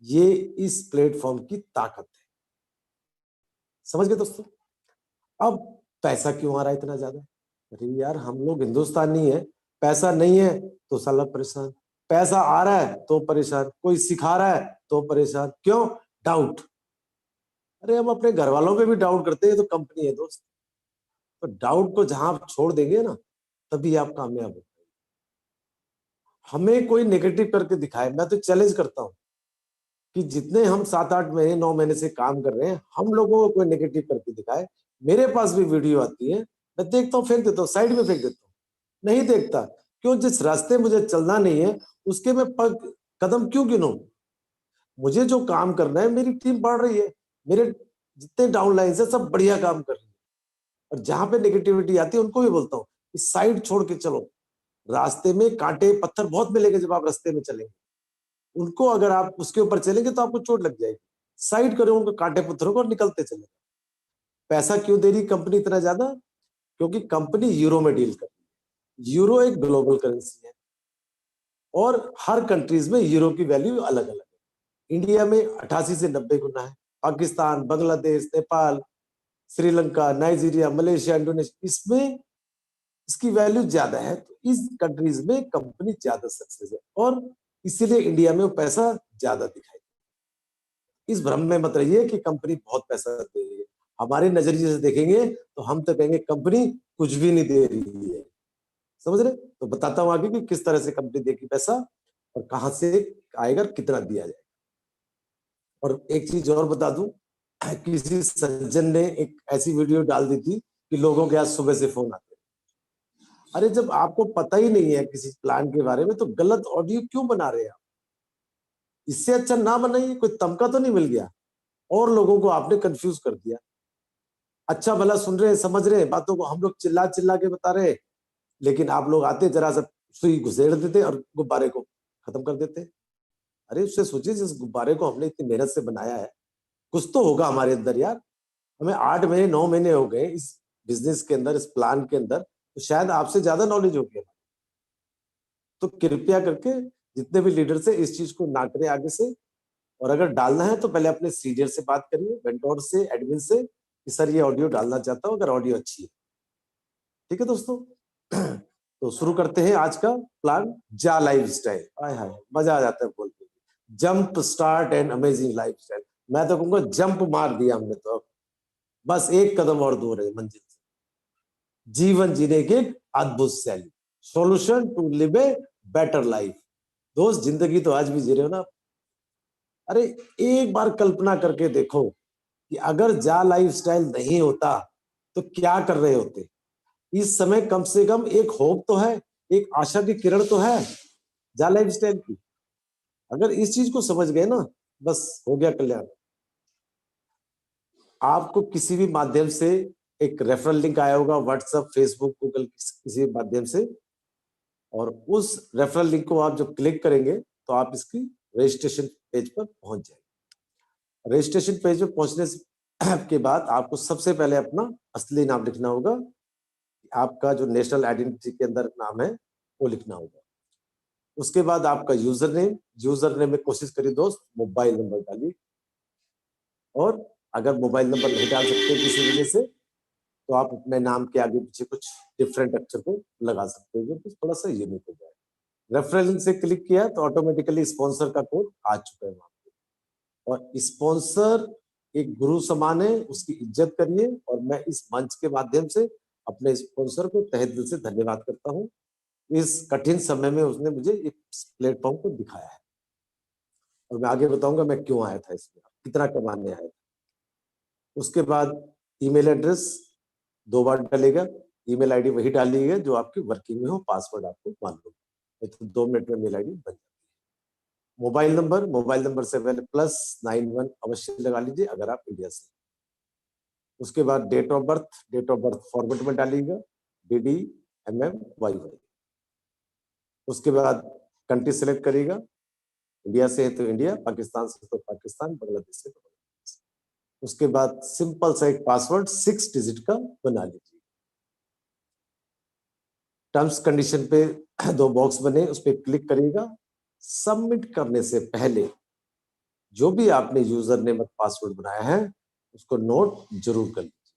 B: ये इस प्लेटफॉर्म की ताकत है। समझ गए दोस्तों? अब पैसा क्यों आ रहा है इतना ज्यादा? अरे यार, हम लोग हिंदुस्तानी है, पैसा नहीं है तो साला परेशान, पैसा आ रहा है तो परेशान, कोई सिखा रहा है तो परेशान। क्यों? डाउट। अरे हम अपने घर वालों पे भी डाउट करते हैं, तो कंपनी है दोस्त। तो डाउट को जहां आप छोड़ देंगे ना, तभी आप कामयाब हो। हमें कोई नेगेटिव करके दिखाए, मैं तो चैलेंज करता हूं कि जितने हम 7-8 महीने 9 महीने से काम कर रहे हैं, हम लोगों को कोई नेगेटिव करके दिखाए। मेरे पास भी वीडियो आती है, मैं देखता हूँ, फेंक देता हूँ, साइड में फेंक देता हूँ, नहीं देखता। क्यों? जिस रास्ते मुझे चलना नहीं है, उसके मैं कदम क्यों गिनूं? मुझे जो काम करना है, मेरी टीम बढ़ रही है, मेरे जितने डाउनलाइन है सब बढ़िया काम कर रही है। और जहां पे नेगेटिविटी आती है, उनको भी बोलता हूँ कि साइड छोड़ के चलो। रास्ते में कांटे पत्थर बहुत मिलेंगे जब आप रास्ते में चलेंगे, उनको अगर आप उसके ऊपर चलेंगे तो आपको चोट लग जाएगी। साइड करो उनको कांटे पत्थरों को और निकलते चले। पैसा क्यों दे रही कंपनी इतना ज्यादा? क्योंकि कंपनी यूरो में डील कर रही है। यूरो एक ग्लोबल करेंसी है, और हर कंट्रीज में यूरो की वैल्यू अलग अलग है। इंडिया में 88 से 90 गुना है, Pakistan, Bangladesh, Nepal, Sri Lanka, Nigeria, Malaysia, Indonesia, इसमें इसकी वैल्यू ज्यादा है। तो इस कंट्रीज में कंपनी ज्यादा सक्सेस है, और इसीलिए इंडिया में वो पैसा ज्यादा दिखाई। इस भ्रम में मत रहिए कि कंपनी बहुत पैसा दे रही है। हमारे नजरिए से देखेंगे तो हम तो कहेंगे कंपनी कुछ भी नहीं दे रही है। समझ रहे? तो बताता हूं आगे कि किस तरह से कंपनी देगी पैसा, और कहां से आएगा, कितना दिया जाए। और एक चीज और बता दूं, किसी सज्जन ने एक ऐसी वीडियो डाल दी थी कि लोगों के आज सुबह से फोन आते हैं। अरे जब आपको पता ही नहीं है किसी प्लान के बारे में तो गलत ऑडियो क्यों बना रहे हैं आप? इससे अच्छा ना बनाइए, कोई तमका तो नहीं मिल गया और लोगों को आपने कंफ्यूज कर दिया। अच्छा भला सुन रहे हैं, समझ रहे हैं बातों को, हम लोग चिल्ला चिल्ला के बता रहे हैं, लेकिन आप लोग आते जरा सा सुई घुसेड़ देते और गुब्बारे को खत्म कर देते। अरे उससे सोचिए, जिस गुब्बारे को हमने इतनी मेहनत से बनाया है, कुछ तो होगा हमारे अंदर यार। हमें 8 महीने 9 महीने हो गए इस बिजनेस के अंदर, इस प्लान के अंदर, तो शायद आपसे ज्यादा नॉलेज होगी। तो कृपया करके जितने भी लीडर से इस चीज को ना करें आगे से। और अगर डालना है तो पहले अपने सीनियर से बात करिए, वेंडर से, एडमिन से, कि सर ये ऑडियो डालना चाहता हूँ, अगर ऑडियो अच्छी है। ठीक है दोस्तों, तो शुरू करते हैं आज का प्लान। जा लाइफ स्टाइल, आय हाय मजा आ जाता है बोल के। Jump start and amazing life style. मैं तो कहूंगा जंप मार दिया हमने तो, अब बस एक कदम और दूर है मंजिल से। जीवन जीने की एक अद्भुत शैली, solution to live a better life. दोस्त जिंदगी तो आज भी जी रहे हो ना। अरे एक बार कल्पना करके देखो कि अगर जा लाइफ स्टाइल नहीं होता तो क्या कर रहे होते। इस समय कम से कम एक होप तो है, एक आशा की किरण तो है जा लाइफ स्टाइल की। अगर इस चीज को समझ गए ना, बस हो गया कल्याण। आपको किसी भी माध्यम से एक रेफरल लिंक आया होगा, व्हाट्सएप, फेसबुक, गूगल, किसी भी माध्यम से, और उस रेफरल लिंक को आप जब क्लिक करेंगे तो आप इसकी रजिस्ट्रेशन पेज पर पहुंच जाएंगे। रजिस्ट्रेशन पेज पर पहुंचने के बाद आपको सबसे पहले अपना असली नाम लिखना होगा। आपका जो नेशनल आइडेंटिटी के अंदर नाम है वो लिखना होगा। उसके बाद आपका यूजर नेम में कोशिश करिए दोस्त मोबाइल नंबर डालिए, और अगर मोबाइल नंबर नहीं डाल सकते किसी वजह से तो आप अपने नाम के आगे पीछे कुछ डिफरेंट अक्षर को लगा सकते हैं, जो कि थोड़ा सा यूनिक हो जाए। रेफरल लिंक से क्लिक किया तो ऑटोमेटिकली स्पॉन्सर का कोड आ चुका है वहां पे। और स्पॉन्सर एक गुरु समान है, उसकी इज्जत करिए। और मैं इस मंच के माध्यम से अपने स्पॉन्सर को तहे दिल से धन्यवाद करता हूँ। इस कठिन समय में उसने मुझे इस प्लेटफॉर्म को दिखाया है, और मैं आगे बताऊंगा मैं क्यों आया था इसमें, कितना कमाने आया था। उसके बाद ईमेल एड्रेस 2 बार डालेगा, ईमेल आईडी वही डालिएगा जो आपकी वर्किंग में हो, पासवर्ड आपको मालूम है तो 2 मिनट में मेल आईडी बन जाती है। मोबाइल नंबर से पहले +91 अवश्य लगा लीजिए अगर आप इंडिया से। उसके बाद डेट ऑफ बर्थ फॉर्मेट में डालिएगा, DD MM YY। उसके बाद कंट्री सेलेक्ट करिएगा, इंडिया से है तो इंडिया, पाकिस्तान से तो पाकिस्तान, बांग्लादेश से तो बांग्लादेश। उसके बाद सिंपल सा एक पासवर्ड 6 डिजिट का बना लीजिए। टर्म्स कंडीशन पे 2 बॉक्स बने, उस पर क्लिक करिएगा। सबमिट करने से पहले जो भी आपने यूजर नेम और पासवर्ड बनाया है उसको नोट जरूर कर लीजिए,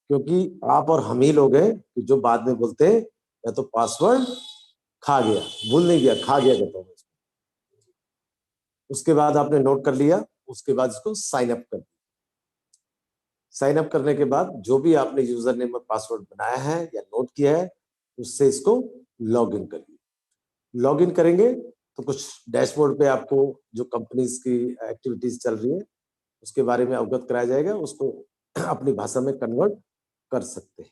B: क्योंकि आप और हम ही लोग हैं कि जो बाद में बोलते हैं मैं तो पासवर्ड खा गया, भूल नहीं गया, खा गया कहता हूँ। उसके बाद आपने नोट कर लिया, उसके बाद इसको साइन अप कर दिया। साइन अप करने के बाद जो भी आपने यूजर नेम और पासवर्ड बनाया है या नोट किया है उससे इसको लॉग इन करिए। लॉग इन करेंगे तो कुछ डैशबोर्ड पे आपको जो कंपनीज की एक्टिविटीज चल रही है उसके बारे में अवगत कराया जाएगा, उसको अपनी भाषा में कन्वर्ट कर सकते हैं।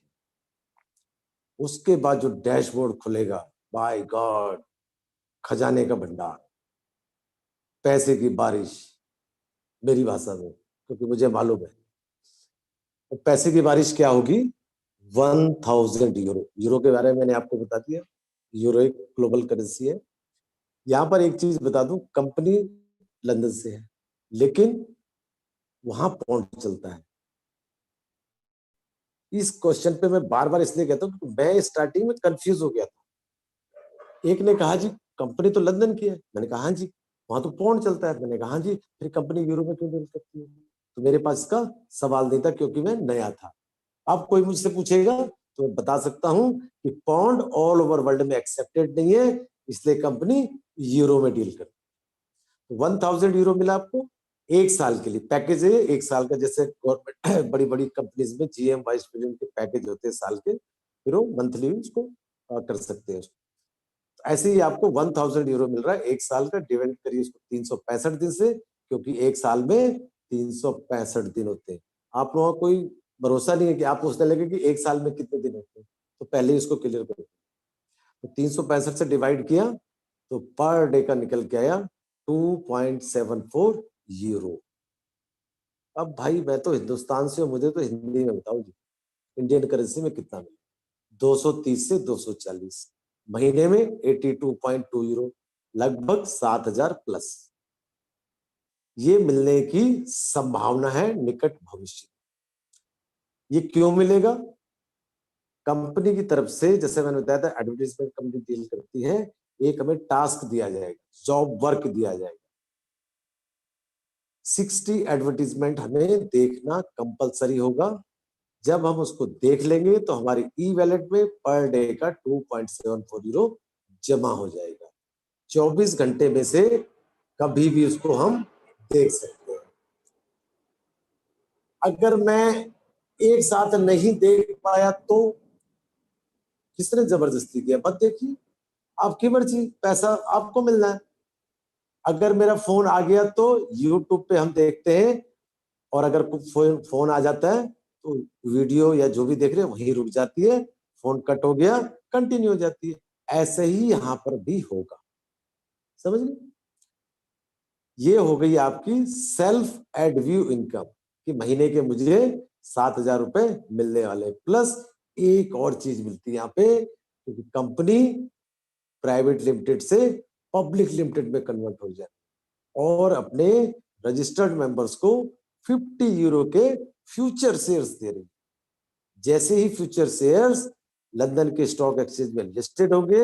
B: उसके बाद जो डैशबोर्ड खुलेगा, बाय गॉड, खजाने का भंडार, पैसे की बारिश मेरी भाषा में, क्योंकि मुझे मालूम है। तो पैसे की बारिश क्या होगी, 1000 यूरो। यूरो के बारे में मैंने आपको बता दिया, यूरो एक ग्लोबल करेंसी है। यहाँ पर एक चीज बता दूं, कंपनी लंदन से है लेकिन वहां पाउंड चलता है। इस क्वेश्चन पे मैं बार बार इसलिए कहता हूँ कि मैं स्टार्टिंग में कंफ्यूज हो गया था। एक ने कहा जी कंपनी तो लंदन की है, मैंने कहा हाँ जी, वहां तो पाउंड चलता है, मैंने कहा हाँ जी, फिर कंपनी यूरो में क्यों डील करती है। तो मेरे पास इसका सवाल नहीं था क्योंकि मैं नया था। अब कोई मुझसे पूछेगा तो मैं बता सकता हूं कि पाउंड ऑल ओवर वर्ल्ड में एक्सेप्टेड नहीं है, इसलिए कंपनी यूरो में डील करती है। 1000 यूरो मिला आपको 1 साल के लिए, पैकेज है 1 साल का। जैसे गवर्नमेंट बड़ी बड़ी कंपनीज में GM वाइस प्रेसिडेंट के पैकेज होते हैं साल के, फिर वो मंथली उसको कर सकते हैं। ऐसे ही आपको 1000 यूरो मिल रहा है 1 साल का। डिवाइड करिए उसको 365 दिन से, क्योंकि 1 साल में 365 दिन होते हैं। आप लोगों का कोई भरोसा नहीं है कि आप पूछने लगे कि एक साल में कितने दिन होते हैं, तो पहले ही उसको क्लियर करो। तो 365 से डिवाइड किया तो पर डे का निकल के आया 2.74 यूरो। अब भाई मैं तो हिंदुस्तान से हूं, मुझे तो हिंदी में बताओ जी, इंडियन करेंसी में कितना मिला? 230 से 240, महीने में 82.2 यूरो, लगभग 7,000 प्लस। ये मिलने की संभावना है निकट भविष्य। ये क्यों मिलेगा? कंपनी की तरफ से, जैसे मैंने बताया था, एडवर्टाइजमेंट कंपनी डील करती है, एक हमें टास्क दिया जाएगा, जॉब वर्क दिया जाएगा। 60 एडवर्टीजमेंट हमें देखना कंपलसरी होगा। जब हम उसको देख लेंगे तो हमारी ई वैलेट में पर डे का 2.74 यूरो जमा हो जाएगा। 24 घंटे में से कभी भी उसको हम देख सकते हैं। अगर मैं एक साथ नहीं देख पाया तो किसने जबरदस्ती किया? मत देखिए, आपकी मर्जी, पैसा आपको मिलना है। अगर मेरा फोन आ गया तो यूट्यूब पे हम देखते हैं, और अगर कुछ फोन आ जाता है तो वीडियो या जो भी देख रहे हैं वहीं रुक जाती है, फोन कट हो गया कंटिन्यू हो जाती है। ऐसे ही यहां पर भी होगा, समझ गए? ये हो गई आपकी सेल्फ एड व्यू इनकम, कि महीने के मुझे 7,000 रुपए मिलने वाले, प्लस एक और चीज मिलती है यहाँ पे, क्योंकि कंपनी प्राइवेट लिमिटेड से पब्लिक लिमिटेड में कन्वर्ट हो जाए और अपने रजिस्टर्ड मेंबर्स को 50 यूरो के फ्यूचर शेयर्स दे रही। जैसे ही फ्यूचर शेयर्स लंदन के स्टॉक एक्सचेंज में लिस्टेड होंगे,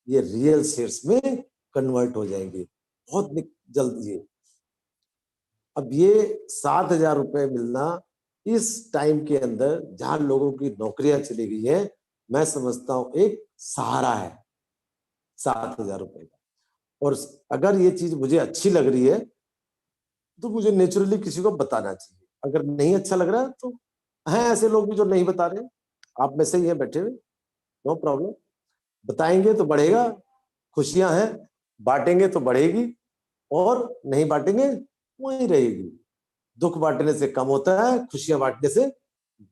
B: ये रियल शेयर्स में कन्वर्ट हो जाएंगे बहुत जल्द। ये अब ये 7,000 रुपए मिलना इस टाइम के अंदर जहां लोगों की नौकरियां चली गई है, मैं समझता हूं एक सहारा है 7,000 रुपए का। और अगर ये चीज मुझे अच्छी लग रही है तो मुझे नेचुरली किसी को बताना चाहिए। अगर नहीं अच्छा लग रहा है तो हैं ऐसे लोग भी जो नहीं बता रहे, आप में से ही है बैठे हुए, नो प्रॉब्लम। बताएंगे तो बढ़ेगा, खुशियां हैं, बांटेंगे तो बढ़ेगी, और नहीं बांटेंगे वहीं रहेगी। दुख बांटने से कम होता है, खुशियां बांटने से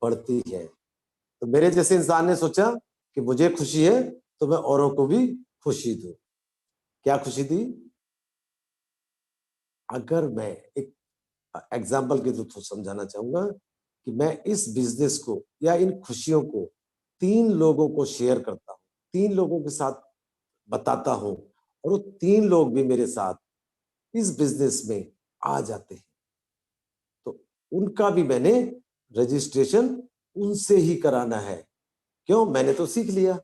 B: बढ़ती है। तो मेरे जैसे इंसान ने सोचा कि मुझे खुशी है तो मैं औरों को भी खुशी दूं। क्या खुशी दी? अगर मैं एक एग्जाम्पल के थ्रू समझाना चाहूंगा कि मैं इस बिजनेस को या इन खुशियों को 3 लोगों को शेयर करता हूँ, 3 लोगों के साथ बताता हूँ, और वो 3 लोग भी मेरे साथ इस बिजनेस में आ जाते हैं, तो उनका भी मैंने रजिस्ट्रेशन उनसे ही कराना है। क्यों? मैंने तो सीख लिया,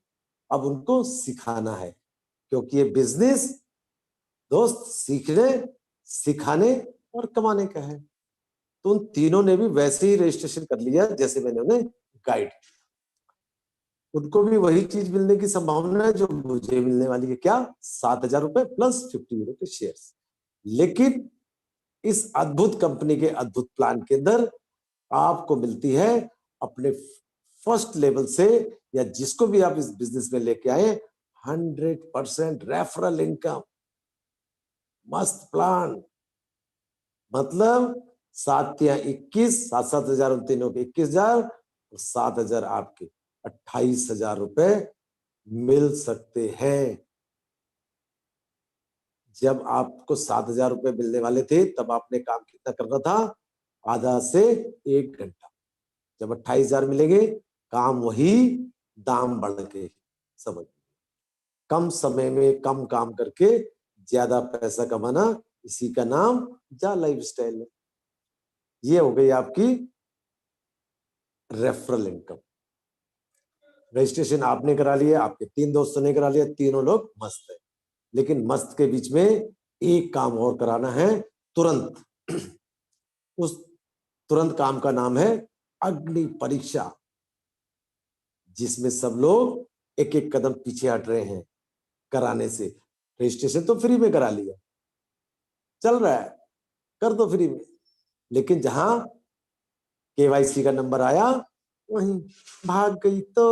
B: अब उनको सिखाना है, क्योंकि ये बिजनेस दोस्त सीखने, सिखाने और कमाने का है। तो उन तीनों ने भी वैसे ही रजिस्ट्रेशन कर लिया जैसे मैंने उन्हें गाइड। उनको भी वही चीज मिलने की संभावना है जो मुझे मिलने वाली है। क्या? 7,000 रुपए प्लस 50 यूरो के शेयर्स। लेकिन इस अद्भुत कंपनी के अद्भुत प्लान के अंदर आपको मिलती है अपने फर्स्ट लेवल से, या जिसको भी आप इस बिजनेस में लेके आए, 100% रेफरल इनकम। मस्त प्लान, मतलब 7 या 21, 7,000 उन तीनों के 21,000, और 7,000 आपके 28,000 रुपए मिल सकते हैं। जब आपको 7,000 रुपए मिलने वाले थे तब आपने काम कितना करना था? आधा से 1 घंटा। जब 28,000 मिलेंगे, काम वही, दाम बढ़ के। समझ, कम समय में कम काम करके ज्यादा पैसा कमाना, इसी का नाम जा लाइफस्टाइल है। ये हो गई आपकी रेफरल इनकम। रजिस्ट्रेशन आपने करा लिया, आपके 3 दोस्तों ने करा लिया, तीनों लोग मस्त है। लेकिन मस्त के बीच में एक काम और कराना है तुरंत। उस तुरंत काम का नाम है अग्नि परीक्षा, जिसमें सब लोग एक एक कदम पीछे हट रहे हैं कराने से। रजिस्ट्रेशन तो फ्री में करा लिया, चल रहा है, कर दो फ्री में, लेकिन जहां केवाईसी का नंबर आया वहीं भाग गई। तो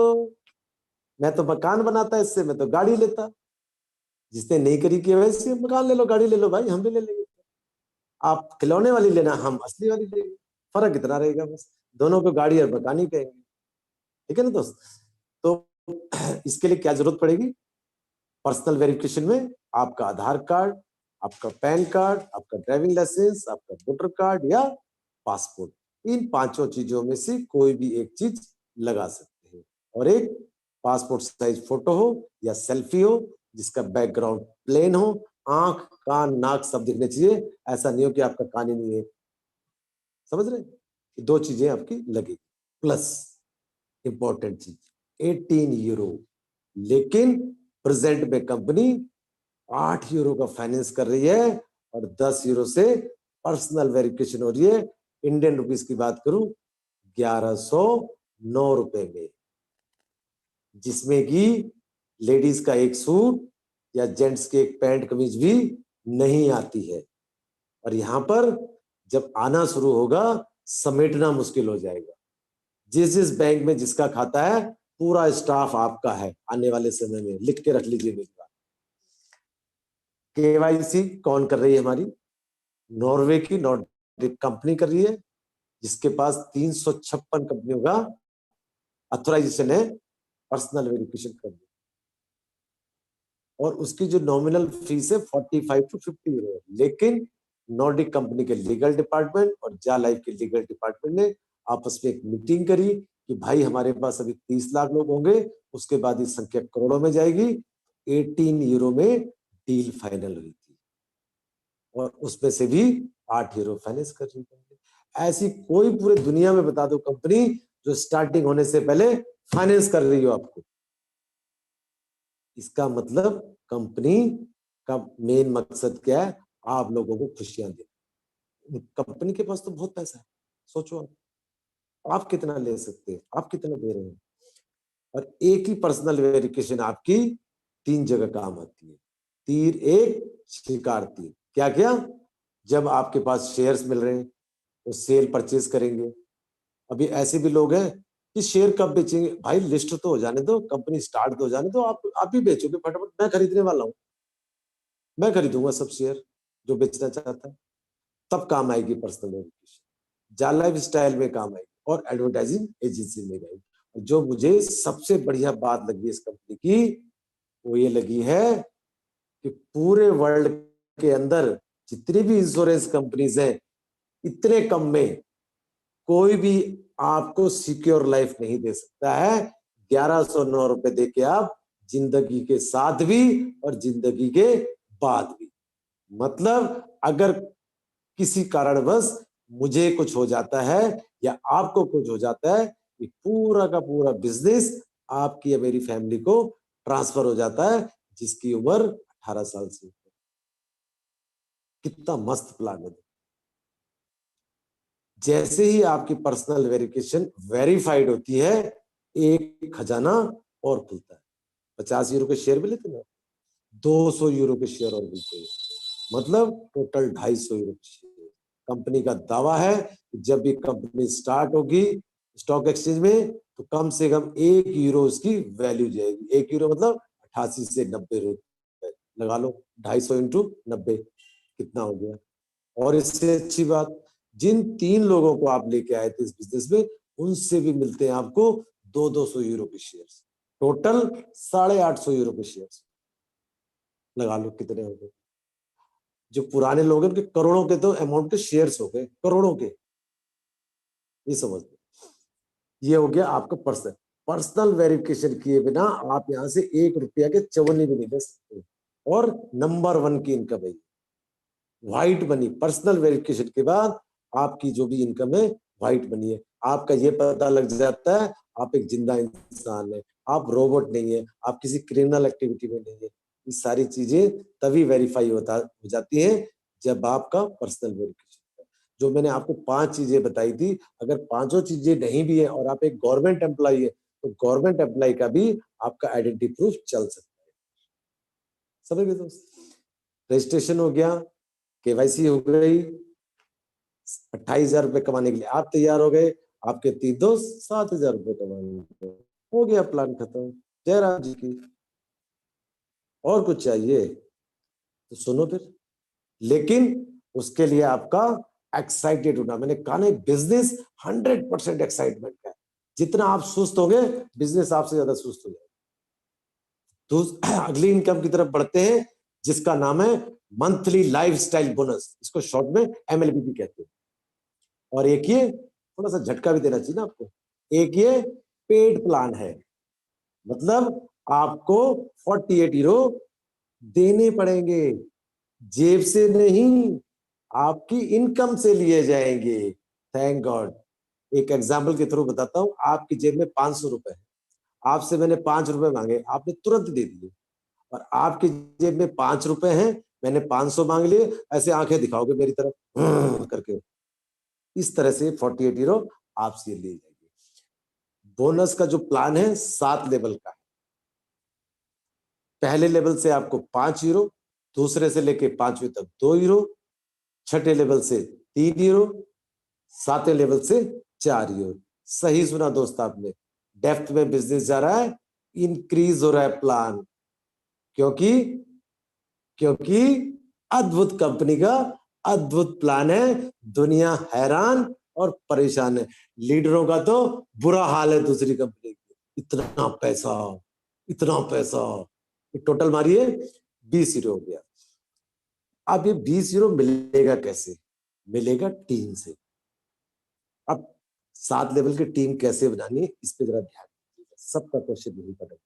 B: मैं तो मकान बनाता, इससे मैं तो गाड़ी लेता। जिसने नहीं करी केवाईसी, मकान ले लो, गाड़ी ले लो भाई, हम भी ले लेंगे। आप खिलौने वाली लेना, हम असली वाली लेंगे। फर्क इतना रहेगा बस। दोनों को गाड़ी और मैकेनिक कहेंगे, ठीक है ना दोस्त। तो इसके लिए क्या जरूरत पड़ेगी? पर्सनल वेरिफिकेशन में आपका आधार कार्ड, आपका पैन कार्ड, आपका ड्राइविंग लाइसेंस, आपका वोटर कार्ड या पासपोर्ट, इन पांचों चीजों में से कोई भी एक चीज लगा सकते हैं। और एक पासपोर्ट साइज फोटो हो या सेल्फी हो जिसका बैकग्राउंड प्लेन हो, आंख कान नाक सब दिखने चाहिए, ऐसा नहीं हो कि आपका कान ही नहीं है, समझ रहे? दो चीजें आपकी लगेगी। प्लस इंपॉर्टेंट चीज 18 यूरो, लेकिन प्रेजेंट में कंपनी 8 यूरो का फाइनेंस कर रही है और 10 यूरो से पर्सनल वेरिफिकेशन हो रही है। इंडियन रुपीस की बात करूं 1109 रुपए में, जिसमें कि लेडीज का एक सूट या जेंट्स के एक पैंट कमीज भी नहीं आती है। और यहां पर जब आना शुरू होगा समेटना मुश्किल हो जाएगा। जिस जिस बैंक में जिसका खाता है पूरा स्टाफ आपका है आने वाले समय में, लिख के रख लीजिए मेरी बात। केवाईसी कौन कर रही है? हमारी नॉर्वे की नॉर्डिक कंपनी कर रही है, जिसके पास 356 कंपनियों का ऑथराइजेशन है पर्सनल वेरिफिकेशन करने, और उसकी जो नॉमिनल फीस है 45 to 50 यूरो है। लेकिन नॉर्डिक कंपनी के लीगल डिपार्टमेंट और जा लाइफ के लीगल डिपार्टमेंट ने आपस में एक मीटिंग करी कि भाई हमारे पास अभी 30 लाख लोग होंगे, उसके बाद ये संख्या करोड़ों में जाएगी। 18 यूरो में डील फाइनल हुई थी और उसमें से भी 8 यूरो फाइनेंस कर रही है। ऐसी कोई पूरे दुनिया में बता दो कंपनी जो स्टार्टिंग होने से पहले फाइनेंस कर रही हो आपको। इसका मतलब कंपनी का मेन मकसद क्या है? आप लोगों को खुशियां देना। कंपनी के पास तो बहुत पैसा है, सोचो आप कितना ले सकते हैं, आप कितना दे रहे हैं। और एक ही पर्सनल वेरिफिकेशन आपकी 3 जगह काम आती है। तीर एक शिकार तीर। क्या क्या? जब आपके पास शेयर्स मिल रहे हैं तो सेल परचेज करेंगे। अभी ऐसे भी लोग हैं कि शेयर कब बेचेंगे भाई, लिस्ट तो हो जाने दो, कंपनी स्टार्ट तो हो जाने दो, आप ही बेचोगे फटाफट, मैं खरीदने वाला हूं, मैं खरीदूंगा सब शेयर जो बेचना चाहता है। तब काम आएगी पर्सनल वेरिफिकेशन, जा लाइफ स्टाइल में काम आएगी और एडवर्टाइजिंग एजेंसी में आएगी। जो मुझे सबसे बढ़िया बात लगी इस कंपनी की वो ये लगी है कि पूरे वर्ल्ड के अंदर जितनी भी इंश्योरेंस कंपनीज हैं, इतने कम में कोई भी आपको सिक्योर लाइफ नहीं दे सकता है। 1109 रुपए देके आप जिंदगी के साथ भी और जिंदगी के बाद भी, मतलब अगर किसी कारणवश मुझे कुछ हो जाता है या आपको कुछ हो जाता है, ये पूरा का पूरा बिजनेस आपकी या मेरी फैमिली को ट्रांसफर हो जाता है जिसकी उम्र 18 साल से ऊपर। कितना मस्त प्लान है। जैसे ही आपकी पर्सनल वेरिफिकेशन वेरीफाइड होती है, एक खजाना और खुलता है। 50 यूरो के शेयर मिले थे ना, 200 यूरो के शेयर और मिलते हैं, मतलब टोटल 250 यूरो के शेयर। कंपनी का दावा है कि जब भी कंपनी स्टार्ट होगी स्टॉक एक्सचेंज में तो कम से कम 1 यूरो उसकी वैल्यू जाएगी। 1 यूरो मतलब 88 से 90 रुपए लगा लो, 250 इंटू 90 कितना हो गया। और इससे अच्छी बात, जिन 3 लोगों को आप लेके आए थे इस बिजनेस में, उनसे भी मिलते हैं आपको 200 यूरो के शेयर, टोटल 850 यूरो के शेयर। लगा लो कितने हो गए। जो पुराने लोग हैं उनके करोड़ों के तो अमाउंट के शेयर्स हो गए, करोड़ों के। ये समझ लो, ये हो गया आपका पर्सनल वेरिफिकेशन किए बिना आप यहां से 1 रुपया के चवन्नी भी नहीं दे सकते। और नंबर 1 की इनकम है व्हाइट मनी। पर्सनल वेरिफिकेशन के बाद आपकी जो भी इनकम है व्हाइट मनी है। आपका ये पता लग जाता है आप एक जिंदा इंसान है, आप रोबोट नहीं है, आप किसी क्रिमिनल एक्टिविटी में नहीं है। ये सारी चीजें तभी वेरीफाई हो जाती है जब आपका पर्सनल वेरिफिकेशन। जो मैंने आपको 5 चीजें बताई थी, अगर पांचों चीजें नहीं भी है और आप एक गवर्नमेंट एम्प्लॉय है तो गवर्नमेंट एम्प्लॉय का भी आपका आइडेंटिटी प्रूफ चल सकता है। समझ गए दोस्त? रजिस्ट्रेशन हो गया, केवाईसी हो गई, 28,000 रुपए कमाने के लिए आप तैयार हो गए, आपके 3 दोस्त 7,000 रुपए कमाने, हो गया प्लान खत्म। जयराम जी की। और कुछ चाहिए तो सुनो फिर, लेकिन उसके लिए आपका एक्साइटेड होना। मैंने कहा ना, बिजनेस 100% एक्साइटमेंट का है। जितना आप सुस्त होंगे, बिजनेस आपसे ज्यादा सुस्त हो जाएगा। तो अगली इनकम की तरफ बढ़ते हैं, जिसका नाम है मंथली लाइफस्टाइल बोनस, इसको शॉर्ट में MLBB कहते हैं। और एक ये थोड़ा सा झटका भी देना चाहिए ना आपको, एक ये पेड प्लान है, मतलब आपको 48 यूरो देने पड़ेंगे, जेब से नहीं, आपकी इनकम से लिए जाएंगे। Thank God. एक एग्जाम्पल के थ्रू बताता हूं, आपकी जेब में 500 रुपए है, आपसे मैंने 5 रुपए मांगे, आपने तुरंत दे दिए, और आपकी जेब में 5 रुपए हैं, मैंने 500 मांग लिए, ऐसे आंखें दिखाओगे मेरी तरफ करके, इस तरह से 48 यूरो आपसे लिए जाएंगे। बोनस का जो प्लान है 7 लेवल का है। पहले लेवल से आपको 5 यूरो, दूसरे से लेके 5वें तक 2 यूरो, छठे लेवल से 3 यूरो, 7वें लेवल से 4 यूरो। सही सुना दोस्त आपने, डेप्थ में बिजनेस जा रहा है, इंक्रीज हो रहा है प्लान, क्योंकि क्योंकि अद्भुत कंपनी का अद्भुत प्लान है। दुनिया हैरान और परेशान है, लीडरों का तो बुरा हाल है दूसरी कंपनी की। इतना पैसा, इतना पैसा, टोटल मारिए 20 यूरो हो गया। अब ये 20 यूरो मिलेगा कैसे? मिलेगा टीम से। अब 7 लेवल की टीम कैसे बनानी है, इस पे जरा ध्यान दीजिएगा, सबका क्वेश्चन यही पड़ेगा।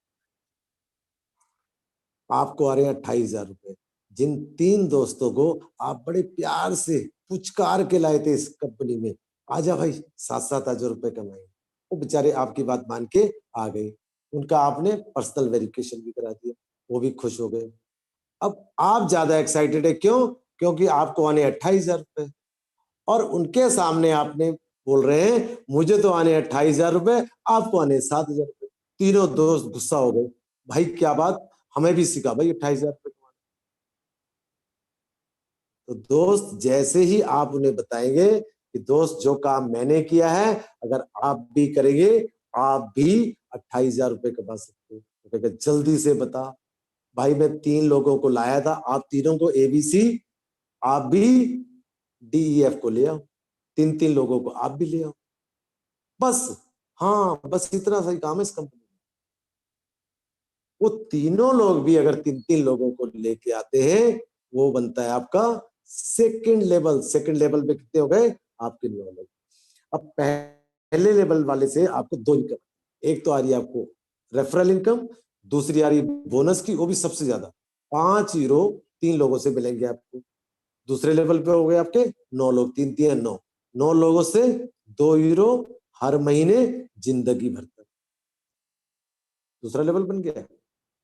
B: आपको आ रहे हैं 28,000 रुपए, जिन 3 दोस्तों को आप बड़े प्यार से पुचकार के लाए थे इस कंपनी में, आजा भाई 7,000-7,000 रुपए कमाए, वो बेचारे आपकी बात मान के आ गए, उनका आपने पर्सनल वेरिफिकेशन भी करा दिया, वो भी खुश हो गए। अब आप ज्यादा एक्साइटेड है, क्यों? क्योंकि आपको आने 28,000 रुपए, और उनके सामने आपने बोल रहे हैं मुझे तो आने 28,000 रुपए, आपको आने 7,000 रुपए। तीनों दोस्त गुस्सा हो गए, भाई क्या बात, हमें भी सिखा भाई 28,000 रुपए कमाना। तो दोस्त जैसे ही आप उन्हें बताएंगे कि दोस्त जो काम मैंने किया है अगर आप भी करेंगे, आप भी 28,000 रुपए कमा सकते हो। तो कहेगा जल्दी से बता भाई, मैं 3 लोगों को लाया था, आप तीनों को ABC, आप भी DEF को ले आओ, 3-3 लोगों को आप भी ले आओ, बस। हाँ, बस इतना सही काम है इस कंपनी में। वो तीनों लोग भी अगर 3-3 लोगों को लेके आते हैं, वो बनता है आपका सेकंड लेवल। सेकंड लेवल में कितने हो गए आपके 9 लोग। अब पहले लेवल वाले से आपको 2 इनकम, एक तो आ रही है आपको रेफरल इनकम, दूसरी आ रही है बोनस की, वो भी सबसे ज्यादा 5 यूरो 3 लोगों से मिलेंगे आपको। दूसरे लेवल पे हो गए आपके 9 लोग, 3-3 9, 9 लोगों से 2 यूरो हर महीने जिंदगी भर तक। दूसरा लेवल बन गया।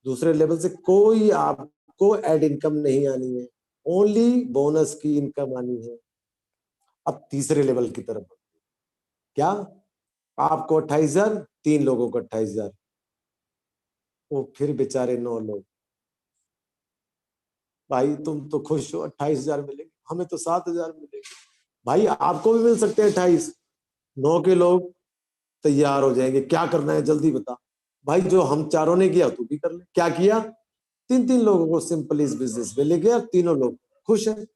B: दूसरे लेवल से कोई आपको एड इनकम नहीं आनी है, ओनली बोनस की इनकम आनी है। अब तीसरे लेवल की तरफ, क्या आपको 28,000, 3 लोगों को 28,000, वो फिर बेचारे 9 लोग, भाई तुम तो खुश हो 28,000 मिलेंगे, हमें तो 7,000 मिलेंगे। भाई आपको भी मिल सकते हैं 28। 9 के लोग तैयार हो जाएंगे, क्या करना है जल्दी बता। भाई जो हम चारों ने किया तू भी कर ले। क्या किया? 3-3 लोगों को सिंपल इस बिजनेस में ले गया, तीनों लोग खुश हैं।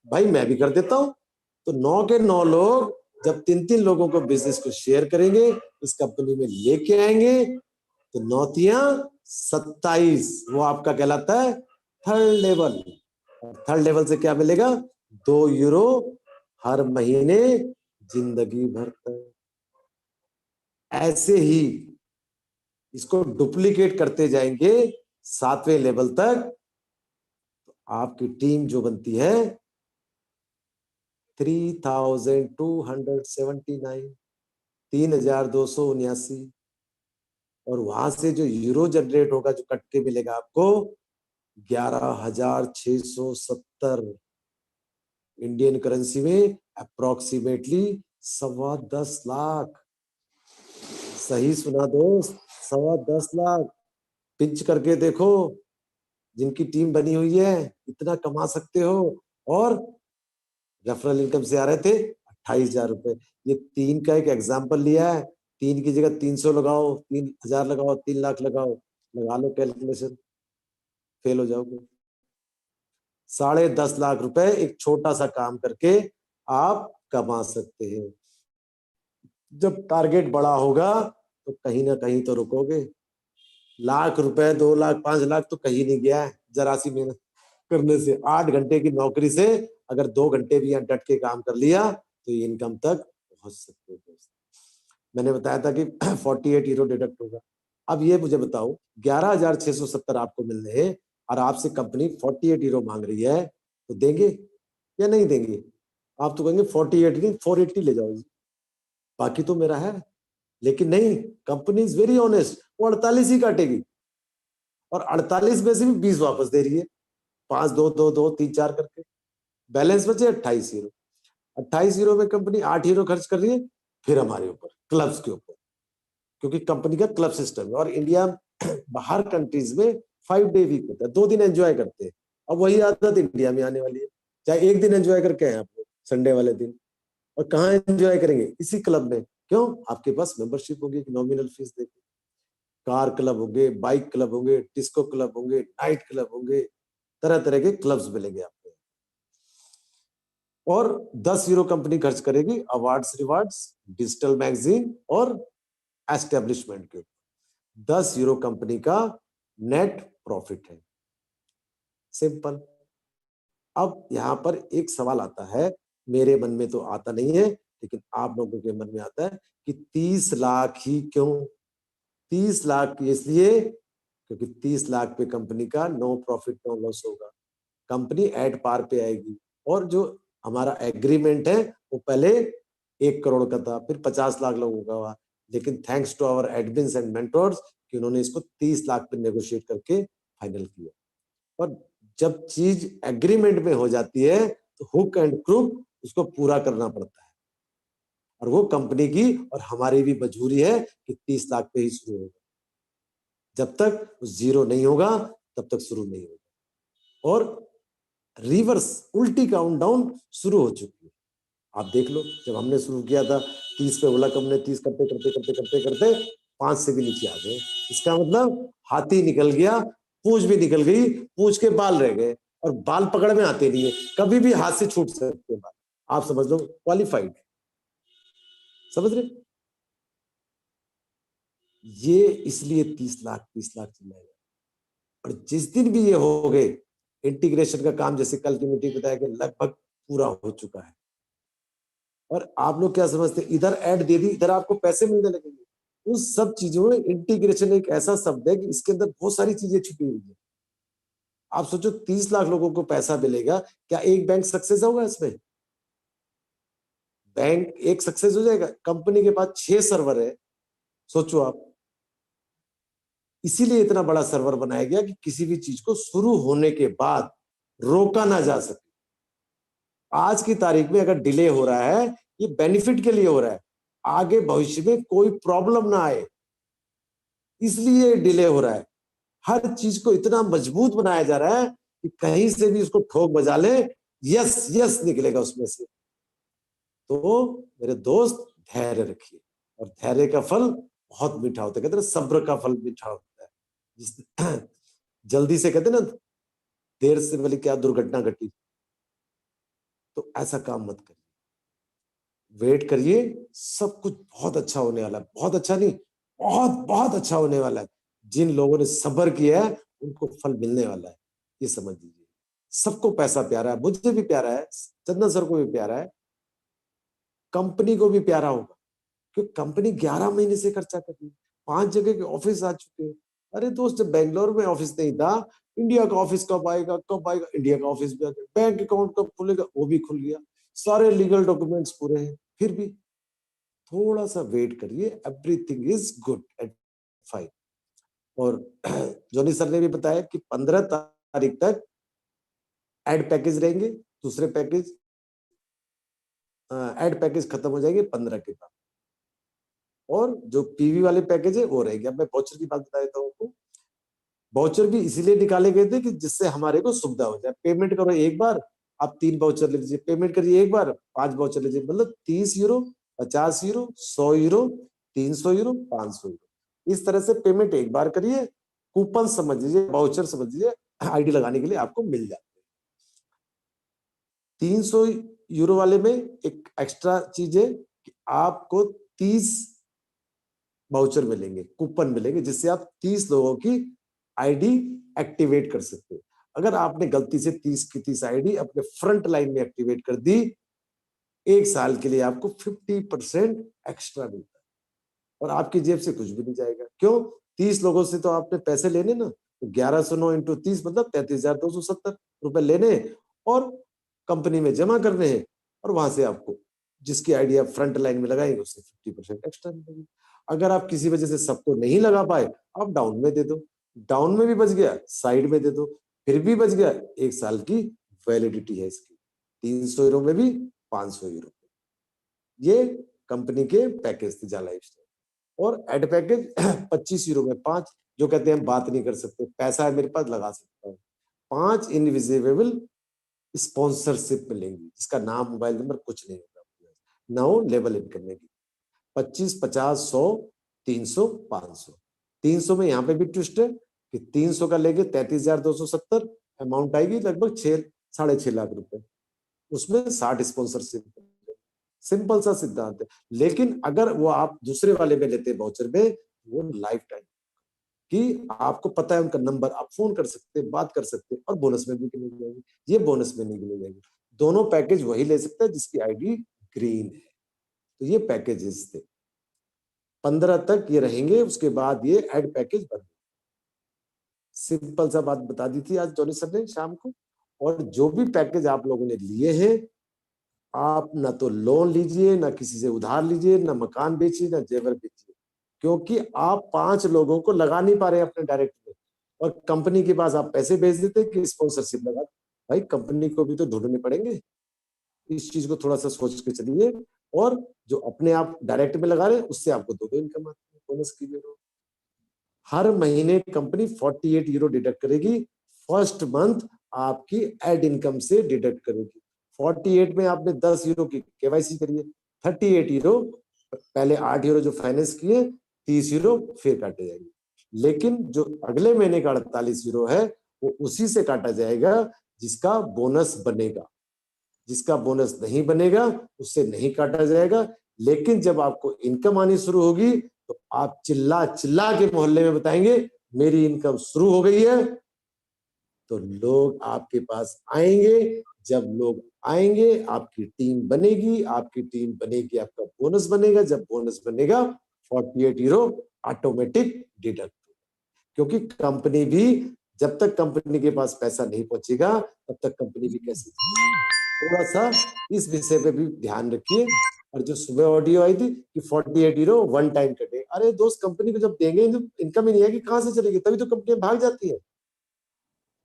B: भाई मैं भी कर देता हूं। तो 9 के 9 लोग जब 3-3 लोगों को बिजनेस को शेयर करेंगे, इस कंपनी में लेके आएंगे, तो 9-3-27, वो आपका कहलाता है थर्ड लेवल। थर्ड लेवल से क्या मिलेगा? 2 यूरो हर महीने जिंदगी भर तक। ऐसे ही इसको डुप्लीकेट करते जाएंगे 7वें लेवल तक, तो आपकी टीम जो बनती है 3,279, 3,279, और वहां से जो यूरो जनरेट होगा, जो कट के मिलेगा आपको 11,670 इंडियन करेंसी में, अप्रोक्सीमेटली 10.25 लाख। सही सुना दोस्त, 10.25 लाख। पिंच करके देखो, जिनकी टीम बनी हुई है इतना कमा सकते हो। और रेफरल इनकम से आ रहे थे 28,000 रुपए। ये 3 का एक एग्जाम्पल लिया है, 3 की जगह 300 लगाओ, 3,000 लगाओ, 3 लाख लगाओ, लगा लो कैलकुलेशन, फेल हो जाओगे। 10.5 लाख रुपए एक छोटा सा काम करके आप कमा सकते हैं। जब टारगेट बड़ा होगा तो कहीं ना कहीं तो रुकोगे। लाख रुपए, 2 लाख, 5 लाख तो कहीं नहीं गया है जरा सी मेहनत करने से। 8 घंटे की नौकरी से अगर 2 घंटे भी यहाँ डट के काम कर लिया तो ये इनकम तक पहुंच सकते हो दोस्त। मैंने बताया था कि 48 हीरो डिडक्ट होगा। अब ये मुझे बताओ, 11,670 आपको मिल रहे हैं और आपसे कंपनी 48 हीरो मांग रही है, तो देंगे या नहीं देंगे? आप तो कहेंगे 48 नहीं 480 ले जाओ जी, बाकी तो मेरा है। लेकिन नहीं, कंपनी इज वेरी ऑनेस्ट, वो 48 ही काटेगी और 48 में से भी 20 वापस दे रही है। 5 2 2 2 3 4 करके बैलेंस बचे 28 हीरो। 28 हीरो में कंपनी 8 हीरो खर्च कर रही है, फिर हमारे ऊपर, क्लब्स के ऊपर, क्योंकि कंपनी का क्लब सिस्टम है। और इंडिया बाहर कंट्रीज में 5 डे वीक होता है, 2 दिन एंजॉय करते हैं। अब वही आदत इंडिया में आने वाली है। चाहे एक दिन एंजॉय करके आए आप लोग संडे वाले दिन, और कहाँ एंजॉय करेंगे? इसी क्लब में। क्यों? आपके पास मेंबरशिप होगी, नॉमिनल फीस देके। कार क्लब होंगे, बाइक क्लब होंगे, डिस्को क्लब होंगे, नाइट क्लब होंगे, तरह तरह के क्लब्स मिलेंगे आपको। और 10 यूरो कंपनी खर्च करेगी अवार्ड्स, रिवार्ड्स, डिजिटल मैगजीन और एस्टेब्लिशमेंट के ऊपर। 10 यूरो कंपनी का नेट प्रॉफिट है। सिंपल। अब यहां पर एक सवाल आता है, मेरे मन में तो आता नहीं है, लेकिन आप लोगों के मन में आता है कि 30 लाख ही क्यों? 30 लाख इसलिए क्योंकि 30 लाख पे कंपनी का नो प्रॉफिट नो लॉस होगा। कंपनी एट पार पे आएगी। और जो हमारा एग्रीमेंट है वो पहले 1 करोड़ का था, फिर 50 लाख लोगों का हुआ। लेकिन thanks to our admins and mentors कि उन्होंने इसको 30 लाख पे नेगोशिएट करके फाइनल किया। और जब चीज एग्रीमेंट में हो जाती है तो हुक एंड क्रुक उसको पूरा करना पड़ता है। और वो कंपनी की और हमारी भी मजबूरी है कि 30 लाख पे ही शुरू होगा। जब तक जीरो नहीं होगा तब तक शुरू नहीं होगा। और रिवर्स, उल्टी काउंटडाउन शुरू हो चुकी है। आप देख लो, जब हमने शुरू किया था 30 पे बोला, हमने 30 करते करते करते करते करते 5 से भी नीचे आ गए। इसका मतलब हाथी निकल गया, पूंछ भी निकल गई, पूंछ के बाल रह गए। और बाल पकड़ में आते नहीं है, कभी भी हाथ से छूट सकते हैं बाल। आप समझ लो क्वालिफाइड। समझ रहे? ये इसलिए 30 लाख चिल्लाएगा। और जिस दिन भी ये हो गए, इंटीग्रेशन का काम जैसे कल की मीटिंग बताया कि लगभग पूरा हो चुका है। और आप लोग क्या समझते हैं, इधर ऐड दे दी इधर आपको पैसे मिलने लगेंगे? उस सब चीजों में इंटीग्रेशन एक ऐसा शब्द है कि इसके अंदर बहुत सारी चीजें छुपी हुई है। आप सोचो 30 लाख लोगों को पैसा मिलेगा, क्या एक बैंक सक्सेस होगा इसमें? बैंक एक सक्सेस हो जाएगा? कंपनी के पास 6 सर्वर है, सोचो आप। इसीलिए इतना बड़ा सर्वर बनाया गया कि किसी भी चीज को शुरू होने के बाद रोका ना जा सके। आज की तारीख में अगर डिले हो रहा है, ये बेनिफिट के लिए हो रहा है, आगे भविष्य में कोई प्रॉब्लम ना आए, इसलिए डिले हो रहा है। हर चीज को इतना मजबूत बनाया जा रहा है कि कहीं से भी उसको ठोक बजा ले, यस यस निकलेगा उसमें से। तो मेरे दोस्त, धैर्य रखिए, और धैर्य का फल बहुत मीठा होता है। कहते हैं सब्र का फल मीठा होता है। जिस जल्दी से कहते हैं ना, देर से भले क्या दुर्घटना घटी। तो ऐसा काम मत करिए, वेट करिए, सब कुछ बहुत अच्छा होने वाला है। बहुत अच्छा नहीं, बहुत बहुत अच्छा होने वाला है। जिन लोगों ने सब्र किया है उनको फल मिलने वाला है, ये समझ लीजिए। सबको पैसा प्यारा है, मुझे भी प्यारा है, चंदन सर को भी प्यारा है, कंपनी को भी प्यारा होगा, क्योंकि कंपनी 11 महीने से खर्चा कर रही है। 5 जगह के ऑफिस आ चुके हैं। अरे दोस्त, जब बेंगलोर में ऑफिस नहीं था, इंडिया का ऑफिस कब आएगा कब आएगा? इंडिया का ऑफिस भी आ गया। बैंक अकाउंट कब खुलेगा? वो भी खुल गया। सारे लीगल डॉक्यूमेंट्स पूरे हैं। फिर भी थोड़ा सा वेट करिए, everything is good at fine. और जोनी सर ने भी बताया कि 15 तारीख तक एड पैकेज रहेंगे। दूसरे पैकेज, एड पैकेज खत्म हो जाएंगे 15 के बाद। और जो पीवी वाले पैकेज है वो रहेंगे। अब मैं वाउचर की बात बता देता हूँ आपको। वाउचर भी इसीलिए निकाले गए थे कि जिससे हमारे को सुविधा हो जाए। पेमेंट करो एक बार, आप 3 वाउचर ले लीजिए। पेमेंट करिए एक बार, 5 वाउचर लीजिए। मतलब 30 euro, 50 euro, 100 euro, 300 euro, 500 euro, इस तरह से पेमेंट एक बार करिए। कूपन समझ लीजिए, वाउचर समझ लीजिए, आईडी लगाने के लिए आपको मिल जाते हैं। 300 यूरो वाले में एक एक्स्ट्रा चीज है कि आपको 30 वाउचर मिलेंगे, कूपन मिलेंगे, जिससे आप 30 लोगों की आईडी एक्टिवेट कर सकते हो। अगर आपने गलती से 30 की 30 आईडी अपने फ्रंट लाइन में एक्टिवेट कर दी, 1 साल के लिए आपको 50% एक्स्ट्रा मिलता है और आपकी जेब से कुछ भी नहीं जाएगा। क्यों? 30 लोगों से तो आपने पैसे लेने ना, तो 1109 इंटू 30 मतलब 33,270 रुपए लेने और कंपनी में जमा करने हैं, और वहां से आपको जिसकी आईडी आप फ्रंट लाइन में लगाएंगे उससे 50% एक्स्ट्रा मिलेगी। अगर आप किसी वजह से सबको नहीं लगा पाए, आप डाउन में दे दो, डाउन में भी बच गया, साइड में दे दो, फिर भी बच गया, 1 साल की वैलिडिटी है इसकी, 300 यूरो में भी 500 यूरो। ये कंपनी के पैकेज थे जा लाइफस्टाइल। और एड पैकेज 25 यूरो में 5, जो कहते हैं हम बात नहीं कर सकते, पैसा है मेरे पास लगा सकता हूँ। 5 इनविजिबल स्पॉन्सरशिप मिलेंगी, जिसका नाम मोबाइल नंबर कुछ नहीं होगा। 9 लेवल इनकम में 25, 50, 100, 300, 500। 300 में यहाँ पे भी ट्विस्ट है कि 300 का लेके 33,270 अमाउंट आएगी लगभग 6-6.5 लाख रुपए, उसमें 60 स्पॉन्सरशिप। सिंपल सा सिद्धांत है। लेकिन अगर वो आप दूसरे वाले में लेते हैं वाउचर में, वो लाइफ टाइम कि आपको पता है उनका नंबर, आप फोन कर सकते हैं, बात कर सकते हैं, और बोनस में भी गिनी जाएगी, ये बोनस में नहीं गिनी जाएगी। दोनों पैकेज वही ले सकता है जिसकी आईडी ग्रीन है। तो ये पैकेजेस थे, 15 तक ये रहेंगे, उसके बाद ये एड पैकेज बंद। सिंपल सा बात बता दी थी आज जॉनी सर ने शाम को। और जो भी पैकेज आप लोगों ने लिए हैं, आप ना तो लोन लीजिए, ना किसी से उधार लीजिए, ना मकान बेचिए, ना जेवर बेचिए, क्योंकि आप 5 लोगों को लगा नहीं पा रहे हैं अपने डायरेक्ट में, और कंपनी के पास आप पैसे भेज देते कि स्पॉन्सरशिप लगा। भाई कंपनी को भी तो ढूंढने पड़ेंगे, इस चीज को थोड़ा सा सोच के चलिए। और जो अपने आप डायरेक्ट में लगा रहे हैं, उससे आपको 2 इनकम आती है बोनस की। हर महीने कंपनी 48 यूरो डिडक्ट करेगी, फर्स्ट मंथ आपकी एड इनकम से डिडक्ट करेगी। 48 में आपने 10 यूरो की केवाईसी करी है, 38 यूरो पहले 8 यूरो जो फाइनेंस किए, 30 यूरो फिर काटे जाएंगे। लेकिन जो अगले महीने का 48 यूरो है, वो उसी से काटा जाएगा जिसका बोनस बनेगा। जिसका बोनस नहीं बनेगा उससे नहीं काटा जाएगा। लेकिन जब आपको इनकम आनी शुरू होगी, तो आप चिल्ला चिल्ला के मोहल्ले में बताएंगे मेरी इनकम शुरू हो गई है, तो लोग आपके पास आएंगे। जब लोग आएंगे, आपकी टीम बनेगी, आपकी टीम बनेगी, आपका बोनस बनेगा। जब बोनस बनेगा, 48 यूरो ऑटोमेटिक डिडक्ट, क्योंकि कंपनी भी, जब तक कंपनी के पास पैसा नहीं पहुंचेगा तब तक कंपनी भी कैसे चलेगी। थोड़ा सा इस विषय पे भी ध्यान रखिए। और जो सुबह ऑडियो आई थी कि 48 यूरो वन टाइम कटे, अरे दोस्त कंपनी को जब देंगे, जब इनकम ही नहीं आएगी कहां से चलेगी? तभी तो कंपनियां भाग जाती है,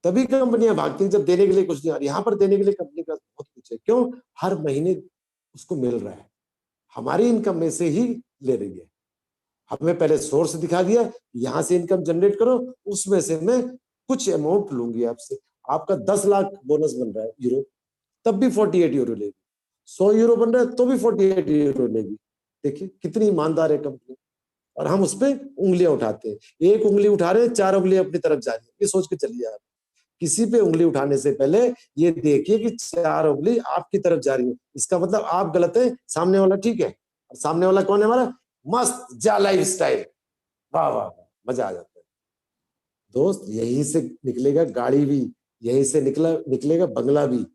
B: तभी कंपनियां भागती हैं जब देने के लिए कुछ नहीं। और यहाँ पर देने के लिए कंपनी का बहुत कुछ है। क्यों? हर महीने उसको मिल रहा है, हमारी इनकम में से ही ले रही है। हमें पहले सोर्स दिखा दिया, यहाँ से इनकम जनरेट करो, उसमें से मैं कुछ अमाउंट लूंगी आपसे। आपका 10 लाख बोनस बन रहा है यूरो, तब भी 48 यूरो लेगी। 100 यूरो बन रहा है तो भी 48 यूरो लेगी। देखिए कितनी ईमानदार है कंपनी। और हम उस पर उंगलियां उठाते हैं, एक उंगली उठा रहे हैं, 4 उंगलियां अपनी तरफ जा रही है। ये सोच के चलिए आप, किसी पे उंगली उठाने से पहले ये देखिए कि 4 उंगली आपकी तरफ जा रही है। इसका मतलब आप गलत है, सामने वाला ठीक है। और सामने वाला कौन है हमारा? मस्त जा लाइफ स्टाइल, वाह वाह, मजा आ जाता है दोस्त। यहीं से निकलेगा गाड़ी भी, यहीं से निकलेगा बंगला भी,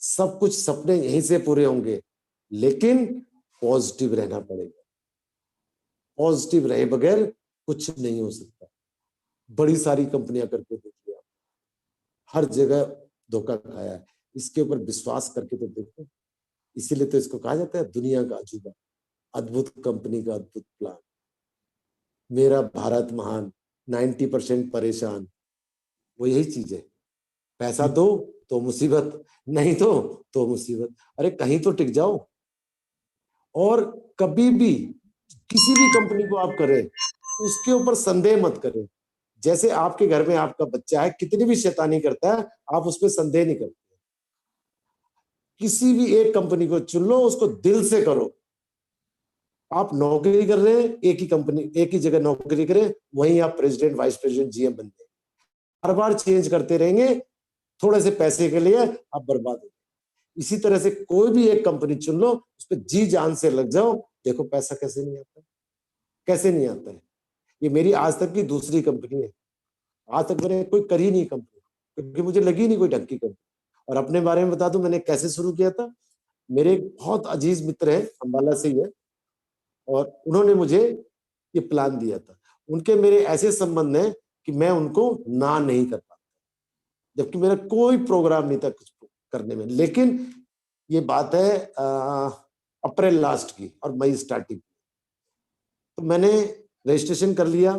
B: सब कुछ सपने यहीं से पूरे होंगे। लेकिन पॉजिटिव रहना पड़ेगा, पॉजिटिव रहे बगैर कुछ नहीं हो सकता। बड़ी सारी कंपनियां करके देखिए आप, हर जगह धोखा खाया है। इसके ऊपर विश्वास करके तो देखो। इसीलिए तो इसको कहा जाता है दुनिया का अजूबा, अद्भुत कंपनी का अद्भुत प्लान। मेरा भारत महान, 90% परेशान, वो यही चीज है। पैसा दो तो मुसीबत, नहीं तो मुसीबत। अरे कहीं तो टिक जाओ। और कभी भी किसी भी कंपनी को आप करें, उसके ऊपर संदेह मत करें। जैसे आपके घर में आपका बच्चा है, कितनी भी शैतानी करता है, आप उस पर संदेह नहीं करते। किसी भी एक कंपनी को चुन लो, उसको दिल से करो। आप नौकरी कर रहे हैं, एक ही कंपनी, एक ही जगह नौकरी करें, वहीं आप प्रेसिडेंट, वाइस प्रेसिडेंट, जीएम बन जाए। हर बार चेंज करते रहेंगे, थोड़े से पैसे के लिए आप बर्बाद हो। इसी तरह से कोई भी एक कंपनी चुन लो, उस पर जी जान से लग जाओ, देखो पैसा कैसे नहीं आता, कैसे नहीं आता है। ये मेरी आज तक की दूसरी कंपनी है, आज तक मैंने कोई करी नहीं कंपनी, क्योंकि मुझे लगी नहीं कोई ढंग की कंपनी। और अपने बारे में बता दूं मैंने कैसे शुरू किया था। मेरे एक बहुत अजीज मित्र है, अंबाला से ही है, और उन्होंने मुझे ये प्लान दिया था। उनके मेरे ऐसे संबंध हैं कि मैं उनको ना नहीं कर पाता, जबकि मेरा कोई प्रोग्राम नहीं था कुछ करने में। लेकिन ये बात है अप्रैल लास्ट की और मई स्टार्टिंग, तो मैंने रजिस्ट्रेशन कर लिया।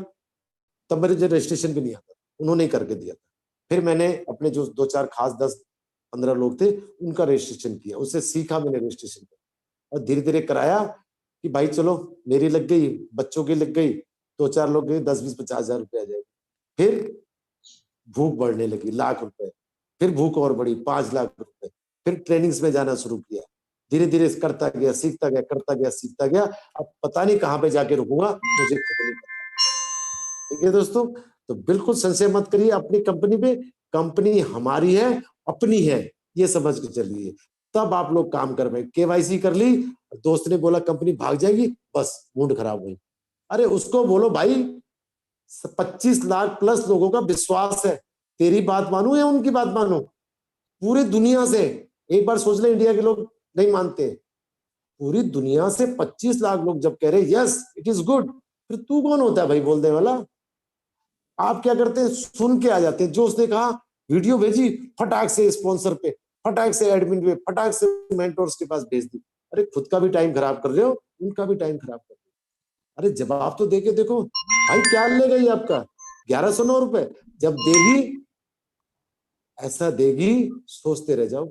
B: तब मेरे जो रजिस्ट्रेशन भी नहीं आता, उन्होंने ही करके दिया था। फिर मैंने अपने जो 2-4 खास 10-15 लोग थे उनका रजिस्ट्रेशन किया, उससे सीखा मैंने रजिस्ट्रेशन किया, और धीरे धीरे कराया कि भाई चलो मेरी लग गई, बच्चों की लग गई, 2-4 लोग गए, 10-20-50 हजार रुपये आ जाएगा। फिर भूख बढ़ने लगी, लाख रुपए, फिर भूख और बढ़ी, 5 लाख रुपए। फिर ट्रेनिंग्स में जाना शुरू किया, धीरे धीरे करता गया, सीखता गया, करता गया, सीखता गया। अब पता नहीं कहाँ पे जाके रुकूंगा, मुझे खुद नहीं पता। ठीक है दोस्तों, तो बिल्कुल संशय मत करिए अपनी कंपनी पे, कंपनी हमारी है, अपनी है, ये समझ के चलिए, तब आप लोग काम कर पाए। केवाईसी कर ली, दोस्त ने बोला कंपनी भाग जाएगी, बस मूड खराब हुई। अरे उसको बोलो भाई 25 लाख प्लस लोगों का विश्वास है, तेरी बात मानू या उनकी बात मानू? पूरी दुनिया से, एक बार सोच ले, इंडिया के लोग नहीं मानते, पूरी दुनिया से 25 लाख लोग जब कह रहे यस इट इज गुड, फिर तू कौन होता है भाई बोलने वाला? आप क्या करते हैं, सुन के आ जाते हैं। जो उसने कहा, वीडियो भेजी, फटाक से स्पॉन्सर पे, फटाक से एडमिन पे, फटाक से मेंटोर्स के पास भेज दी। अरे खुद का भी टाइम खराब कर रहे हो, उनका भी टाइम खराब कर रहे हो। अरे जवाब तो देके देखो भाई, क्या लेगा ये आपका 1109 रुपए? जब देगी, ऐसा देगी, सोचते रह जाओ।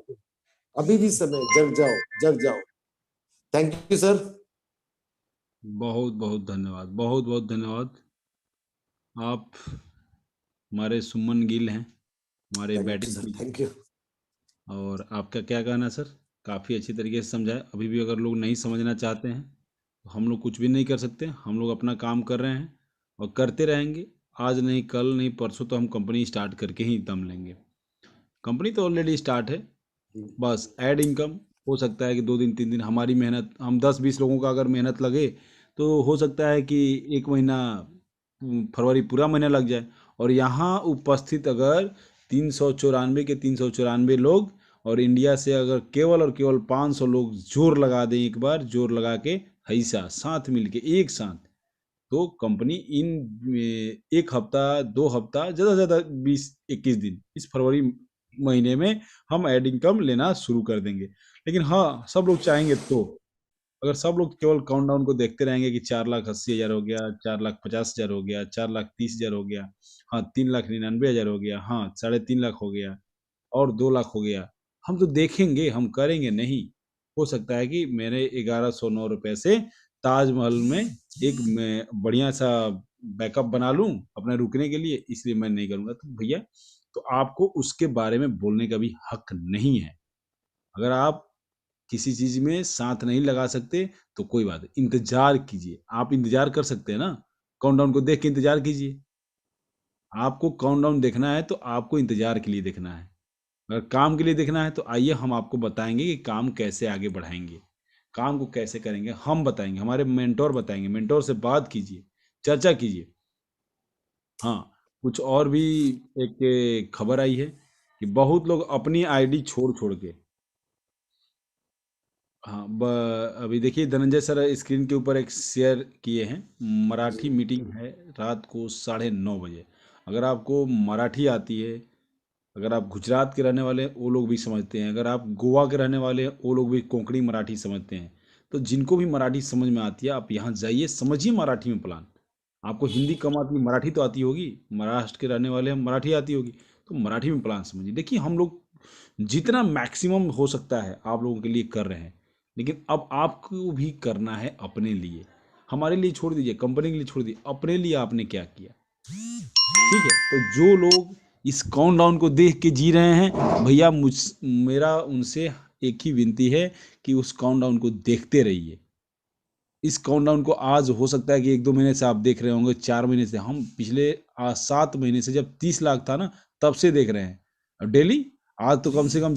B: अभी भी समय, जग जाओ, जग जाओ। Thank you sir.
A: बहुत बहुत धन्यवाद, बहुत बहुत धन्यवाद। आप हमारे सुमन गिल हैं, हमारे
B: thank you
A: batting
B: sir,
A: pitch.
B: Thank you.
A: और आपका क्या कहना है सर? काफ़ी अच्छी तरीके से समझाया। अभी भी अगर लोग नहीं समझना चाहते हैं तो हम लोग कुछ भी नहीं कर सकते। हम लोग अपना काम कर रहे हैं और करते रहेंगे। आज नहीं, कल नहीं, परसों तो हम कंपनी स्टार्ट करके ही दम लेंगे। कंपनी तो ऑलरेडी स्टार्ट है, बस ऐड इनकम हो सकता है कि 2 दिन 3 दिन हमारी मेहनत, हम 10-20 लोगों का अगर मेहनत लगे तो हो सकता है कि 1 महीना, फरवरी पूरा महीना लग जाए। और यहाँ उपस्थित अगर 394 के 394 लोग, और इंडिया से अगर केवल और केवल 500 लोग जोर लगा दें, एक बार जोर लगा के ऐसा साथ मिलके एक साथ, तो कंपनी इन 1 हफ्ता 2 हफ्ता, ज़्यादा से ज़्यादा 20-21 दिन, इस फरवरी महीने में हम एड इनकम लेना शुरू कर देंगे। लेकिन हाँ, सब लोग चाहेंगे तो, अगर सब लोग केवल काउंटडाउन को देखते रहेंगे कि 4,80,000 हो गया, 4,50,000 हो गया, 4,30,000 हो गया, हाँ 3,99,000 हो गया, हाँ 3.5 लाख हो गया, और 2 लाख हो गया, हम तो देखेंगे, हम करेंगे नहीं। हो सकता है कि मेरे 1,109 रुपए से ताजमहल में एक मैं बढ़िया सा बैकअप बना लूं अपने रुकने के लिए, इसलिए मैं नहीं करूंगा। तो भैया, तो आपको उसके बारे में बोलने का भी हक नहीं है। अगर आप किसी चीज में साथ नहीं लगा सकते तो कोई बात नहीं, इंतजार कीजिए। आप इंतजार कर सकते हैं ना, काउंटडाउन को देख के इंतजार कीजिए। आपको काउंटडाउन देखना है तो आपको इंतजार के लिए देखना है। अगर काम के लिए देखना है तो आइए, हम आपको बताएंगे कि काम कैसे आगे बढ़ाएंगे, काम को कैसे करेंगे, हम बताएंगे, हमारे मेंटोर बताएंगे। मेंटोर से बात कीजिए, चर्चा कीजिए। हाँ, कुछ और भी एक खबर आई है कि बहुत लोग अपनी आईडी छोड़ छोड़ के, हाँ अभी देखिए धनंजय सर स्क्रीन के ऊपर एक शेयर किए हैं, मराठी
B: जी
A: मीटिंग है रात को 9:30 बजे। अगर आपको मराठी आती है, अगर आप गुजरात के रहने वाले हैं वो लोग भी समझते हैं, अगर आप गोवा के रहने वाले हैं वो लोग भी कोंकणी मराठी समझते हैं, तो जिनको भी मराठी समझ में आती है आप यहाँ जाइए, समझिए मराठी में प्लान। आपको हिंदी कम आती है, मराठी तो आती होगी, महाराष्ट्र के रहने वाले हैं मराठी आती होगी, तो मराठी में प्लान समझिए। देखिए हम लोग जितना मैक्सिमम हो सकता है आप लोगों के लिए कर रहे हैं, लेकिन अब आपको भी करना है अपने लिए। हमारे लिए छोड़ दीजिए, कंपनी के लिए छोड़ दीजिए, अपने लिए आपने क्या किया। ठीक है, तो जो लोग इस काउंटडाउन को देख के जी रहे हैं, भैया मेरा उनसे एक ही विनती है कि उस काउंटडाउन को देखते रहिए। इस काउंटडाउन को आज हो सकता है कि 1-2 महीने से आप देख रहे होंगे, 4 महीने से, हम पिछले 7 महीने से, जब 30 लाख था ना, तब से देख रहे हैं डेली। आज तो कम से कम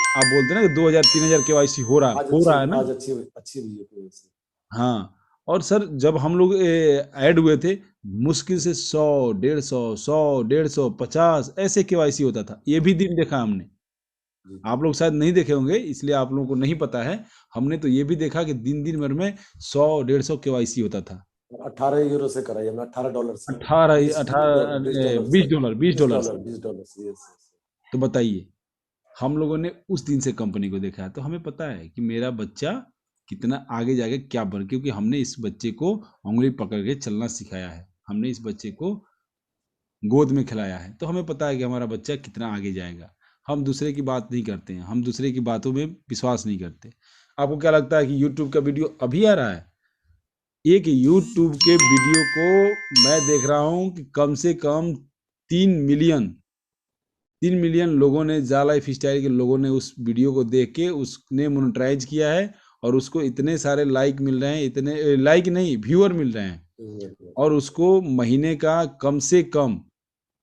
A: आप बोलते हैं ना कि 2000-3000 केवाईसी हो रहा है ना।
B: आज अच्छी अच्छी हुई है KYC।
A: हाँ। और सर जब हम लोग ऐड हुए थे, मुश्किल से 100, 150, 100, 150, 50 ऐसे केवाईसी होता था। ये भी दिन देखा हमने।
B: जी
A: आप लोग शायद नहीं देखे होंगे, इसलिए आप लोगों को नहीं पता है। हमने तो ये भी देखा कि दिन दिन भर में 100, 150 केवाईसी होता था।
B: और 18 यूरो से कराई हमने, $18 से,
A: 18,
B: बीस
A: 18,
B: बीस डॉलर
A: बीस
B: सॉरी,
A: डॉलर बीस
B: बीस
A: डॉलर
B: डॉलर
A: से।
B: बीस डॉलर से, यस यस।
A: तो बताइए, हम लोगों ने उस दिन से कंपनी को देखा है, तो हमें पता है कि मेरा बच्चा कितना आगे जाके क्या बन, क्योंकि हमने इस बच्चे को उंगली पकड़ के चलना सिखाया है, हमने इस बच्चे को गोद में खिलाया है, तो हमें पता है कि हमारा बच्चा कितना आगे जाएगा। हम दूसरे की बात नहीं करते हैं, हम दूसरे की बातों में विश्वास नहीं करते। आपको क्या लगता है कि यूट्यूब का वीडियो अभी आ रहा है? एक यूट्यूब के वीडियो को मैं देख रहा हूँ कि कम से कम 3 मिलियन 3 मिलियन लोगों ने, जा लाइफ स्टाइल के लोगों ने उस वीडियो को देख के उसने मोनेटाइज किया है, और उसको इतने सारे लाइक मिल रहे हैं, इतने लाइक नहीं, व्यूअर मिल रहे हैं। और उसको महीने का कम से कम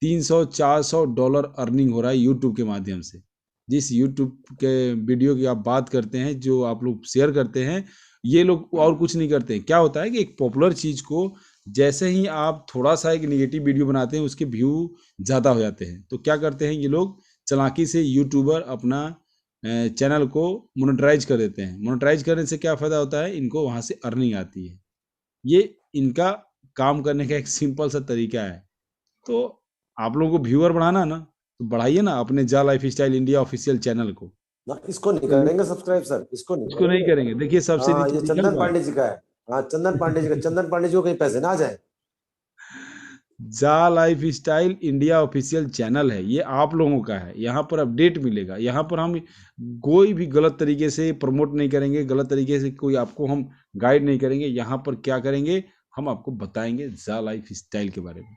A: 300-400 डॉलर अर्निंग हो रहा है यूट्यूब के माध्यम से। जिस यूट्यूब के वीडियो की आप बात करते हैं, जो आप लोग शेयर करते हैं, ये लोग और कुछ नहीं करते। क्या होता है कि एक पॉपुलर चीज को जैसे ही आप थोड़ा सा एक निगेटिव वीडियो बनाते हैं, उसके व्यू ज़्यादा हो जाते हैं, तो क्या करते हैं ये लोग, चालाकी से यूट्यूबर अपना चैनल को मोनेटाइज कर देते हैं। मोनेटाइज करने से क्या फ़ायदा होता है, इनको वहाँ से अर्निंग आती है। ये इनका काम करने का एक सिंपल सा तरीका है। तो आप लोगों को व्यूअर बढ़ाना है ना, तो बढ़ाइए ना अपने जा life style India official channel को।
B: ना, इसको नहीं करेंगे सब्सक्राइब सर, इसको नहीं
A: इसको नहीं
B: करेंगे।
A: करेंगे, देखिए सबसे
B: हाँ,
A: नीचे
B: ये
A: लिखा
B: चंदन
A: हुआ है,
B: पांडे जी का है। हाँ, चंदन पांडे जी का, चंदन पांडे जी को कहीं पैसे ना आ जाए।
A: जा life style India official channel है, ये आप लोगों का है। यहाँ पर अपडेट मिलेगा, यहाँ पर हम कोई भी गलत तरीके से प्रमोट नहीं करेंगे, गलत तरीके से कोई आपको हम गाइड नहीं करेंगे। यहाँ पर क्या करेंगे, हम आपको बताएंगे जा लाइफ स्टाइल के बारे में।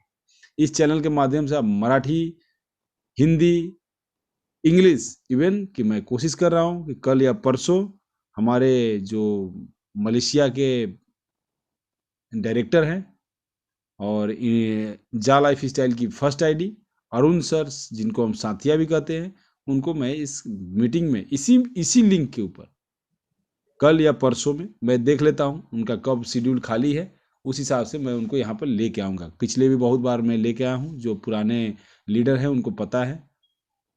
A: इस चैनल के माध्यम से आप मराठी, हिंदी, इंग्लिश, इवन कि मैं कोशिश कर रहा हूँ कि कल या परसों हमारे जो मलेशिया के डायरेक्टर हैं, और जा लाइफ स्टाइल की फर्स्ट आईडी अरुण सर, जिनको हम साथिया भी कहते हैं, उनको मैं इस मीटिंग में इसी इसी लिंक के ऊपर कल या परसों में मैं देख लेता हूँ उनका कब शेड्यूल खाली है। उस हिसाब से मैं उनको यहाँ पर लेके आऊँगा। पिछले भी बहुत बार मैं लेके आया हूँ, जो पुराने लीडर हैं उनको पता है।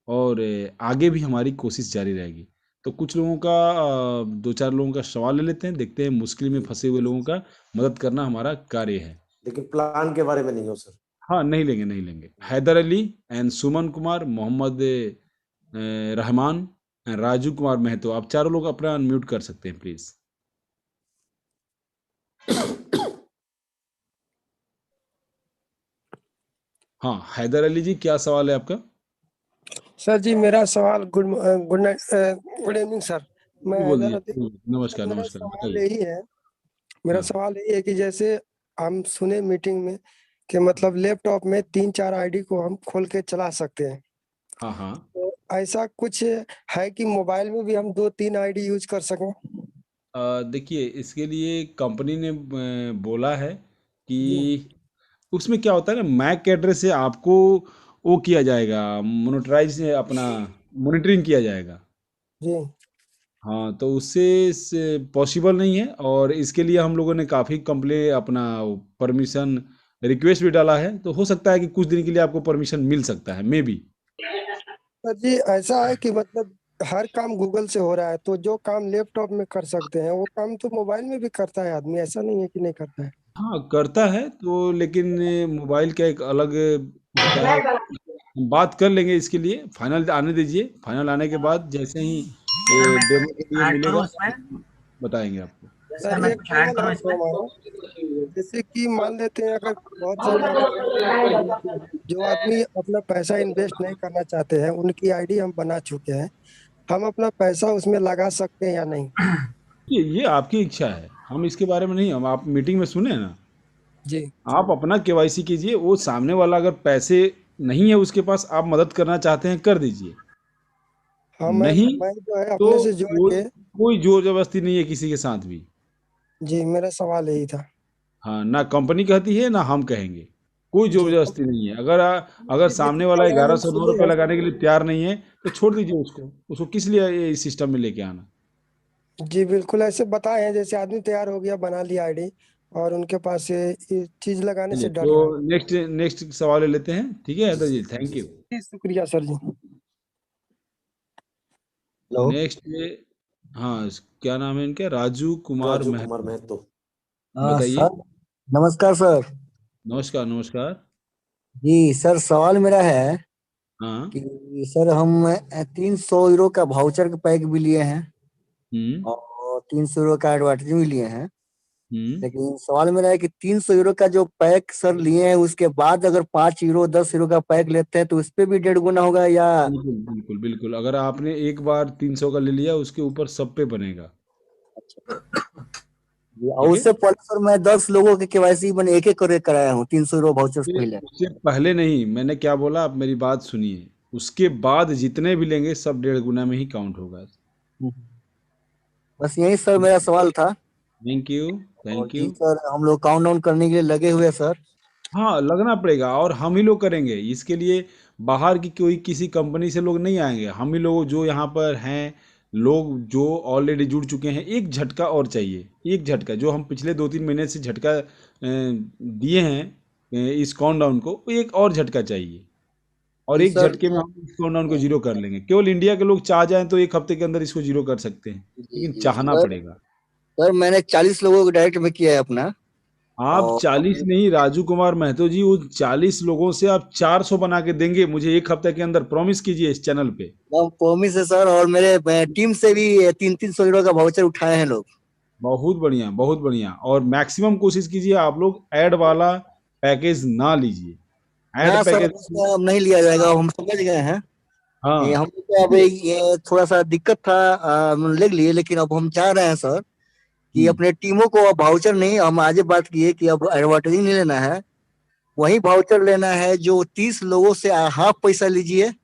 A: और आगे भी हमारी कोशिश जारी रहेगी। तो कुछ लोगों का, 2-4 लोगों का सवाल ले लेते हैं, देखते हैं। मुश्किल में फंसे हुए लोगों का मदद करना हमारा कार्य है।
B: लेकिन प्लान के बारे में नहीं हो सर।
A: हाँ, नहीं लेंगे, नहीं लेंगे। हैदर अली एंड सुमन कुमार, मोहम्मद रहमान एंड राजू कुमार महतो, आप चारों लोग अपना अनम्यूट कर सकते हैं प्लीज। हाँ, हैदर अली जी, क्या सवाल है आपका?
C: सर जी, मेरा सवाल good night, good evening sir. मैं हैदर
A: बोलिए
C: अली।
A: बोलिए। नमस्कार
C: मेरा
A: नमस्कार,
C: सवाल
A: बताइए।
C: यही है मेरा
A: हाँ
C: सवाल यही है कि जैसे हम सुने मीटिंग में कि मतलब लैपटॉप में 3-4 आईडी को हम खोल के चला सकते हैं।
A: हाँ हाँ।
C: तो ऐसा कुछ है कि मोबाइल में भी हम 2-3 आईडी यूज कर सकें?
A: देखिए, इसके लिए कंपनी ने बोला है
C: जी,
A: कि उसमें क्या होता है ना, मैक एड्रेस से आपको वो किया जाएगा, मोनेटाइज अपना मॉनिटरिंग किया जाएगा।
C: जी।
A: हाँ, तो उससे पॉसिबल नहीं है, और इसके लिए हम लोगों ने काफ़ी कंप्ले अपना परमिशन रिक्वेस्ट भी डाला है। तो हो सकता है कि कुछ दिन के लिए आपको परमिशन मिल सकता है, मे बी।
C: सर जी, ऐसा है कि मतलब हर काम गूगल से हो रहा है, तो जो काम लैपटॉप में कर सकते हैं वो काम तो मोबाइल में भी करता है आदमी, ऐसा नहीं है कि नहीं करता है।
A: हाँ, करता है तो, लेकिन मोबाइल का एक अलग होता है। हम बात कर लेंगे इसके लिए, फाइनल आने दीजिए। फाइनल आने के बाद जैसे ही
D: सर मैं
A: डेमो के लिए
D: ऐड
A: मिलेगा,
D: करूं इसमें?
A: बताएंगे आपको।
D: सर
C: सर
D: मैं
C: एक
D: कुछ ऐड
C: सवाल
D: करूं
C: और था
D: इसमें?
C: हमारा, जैसे कि मान लेते हैं अगर बहुत सारे आईडी जो आदमी अपना पैसा इन्वेस्ट नहीं करना चाहते हैं, उनकी आईडी हम बना चुके हैं, हम अपना पैसा उसमें लगा सकते हैं या नहीं?
A: ये आपकी इच्छा है, हम इसके बारे में नहीं, हम आप मीटिंग में सुने ना।
C: जी।
A: आप अपना केवाईसी कीजिए, वो सामने वाला अगर पैसे नहीं है उसके पास, आप मदद करना चाहते हैं कर दीजिए।
C: हाँ,
A: नहीं
C: मैं जो है
A: तो
C: अपने से जोड़
A: कोई
C: के।
A: कोई जोर जबरदस्ती नहीं है किसी के साथ भी।
C: जी, मेरा सवाल यही था।
A: हाँ, ना कंपनी कहती है ना हम कहेंगे। कोई
C: जो
A: जबरदस्ती नहीं है। अगर
C: ये
A: सामने
C: देखिए
A: वाला
C: ऑनलाइन
A: 1100-9 रुपये लगाने के लिए तैयार नहीं है तो छोड़ दीजिए उसको। उसको किस लिए ये इस सिस्टम में लेके आना।
C: जी बिल्कुल ऐसे बताए हैं, जैसे आदमी तैयार हो गया बना लिया आईडी और उनके पास ये चीज लगाने
A: चलिए
C: से डर
A: तो
C: रहा है।
A: नेक्स्ट नेक्स्ट सवाल ले लेते हैं, ठीक है हैदर जी, थैंक
B: जी
A: यू।
C: जी शुक्रिया सर जी। हेलो।
A: नेक्स्ट, हाँ, क्या नाम है इनका, राजू कुमार
B: राजू कुमार
A: महतो,
B: महतो।
D: हाँ
A: बताइए।
D: सर, नमस्कार सर।
A: नमस्कार नमस्कार।
D: जी सर, सवाल मेरा है
A: हाँ।
D: कि सर हम 300 यूरो का भाउचर का पैक भी लिए हैं
A: हम्म।
D: और 300 यूरो का एडवर्टाइजिंग भी लिए हैं।
A: हम्म।
D: लेकिन सवाल मेरा है कि 300 यूरो का जो पैक सर लिए हैं उसके बाद अगर 5 यूरो 10 यूरो का पैक लेते हैं तो उस पे भी 1.5 गुना होगा या?
A: बिल्कुल बिल्कुल बिल्कुल, अगर आपने एक बार 300 का ले लिया उसके ऊपर सब पे बनेगा।
D: जी, और
A: ठीक है।
D: उससे पहले सर मैं 10 लोगों के केवाईसी मैंने एक एक करके कराया हूँ 300 यूरो भाउचर से पहले।
A: उससे पहले नहीं, मैंने क्या बोला, आप मेरी बात सुनिए। उसके बाद जितने भी लेंगे सब 1.5 गुना में ही काउंट होगा।
D: बस यही सर मेरा सवाल था।
A: Thank you.
D: और
A: थैंक
D: जी
A: यू।
D: सर, हम लोग काउंट डाउन करने के लिए लगे हुए हैं सर।
A: हाँ, लगना पड़ेगा और हम ही लोग करेंगे इसके लिए। बाहर की कोई किसी कंपनी से लोग नहीं आएंगे, हम ही लोग जो यहाँ पर हैं, लोग जो ऑलरेडी जुड़ चुके हैं। एक झटका और चाहिए, एक झटका जो हम पिछले 2-3 महीने से झटका दिए हैं इस काउंटडाउन को, एक और झटका चाहिए। और
D: जी
A: एक
D: सर।
A: झटके में हम इस काउंटडाउन को जीरो कर लेंगे। केवल इंडिया के लोग चाह जाएं तो एक हफ्ते के अंदर इसको जीरो कर सकते हैं,
D: जी
A: लेकिन
D: जी
A: चाहना
D: सर।
A: पड़ेगा।
D: सर मैंने 40 लोगों को डायरेक्ट में किया है अपना।
A: आप
D: और
A: 40 नहीं राजू कुमार महतो जी, उन 40 लोगों से आप 400 बना के देंगे मुझे एक हफ्ते के अंदर, प्रॉमिस कीजिए इस चैनल पे।
D: प्रॉमिस है सर, और मेरे टीम से भी 300 यूरो का वाउचर उठाए हैं लोग।
A: बहुत बढ़िया बहुत बढ़िया। और मैक्सिमम कोशिश कीजिए आप लोग ऐड वाला पैकेज ना लीजिए। ऐड
D: हाँ सर,
A: पैकेज।
D: उसका अब नहीं लिया जाएगा, हम समझ गए हैं। ये
A: हाँ।
D: हम को अब ये थोड़ा सा दिक्कत था, ले लिए, लेकिन अब हम चाह रहे हैं सर कि
A: हम्म।
D: अपने टीमों को अब वाउचर नहीं, हम आज ही बात किए कि अब एडवर्टाइजिंग नहीं लेना है, वही वाउचर लेना है जो 30 लोगों से हाफ पैसा लीजिए, आधा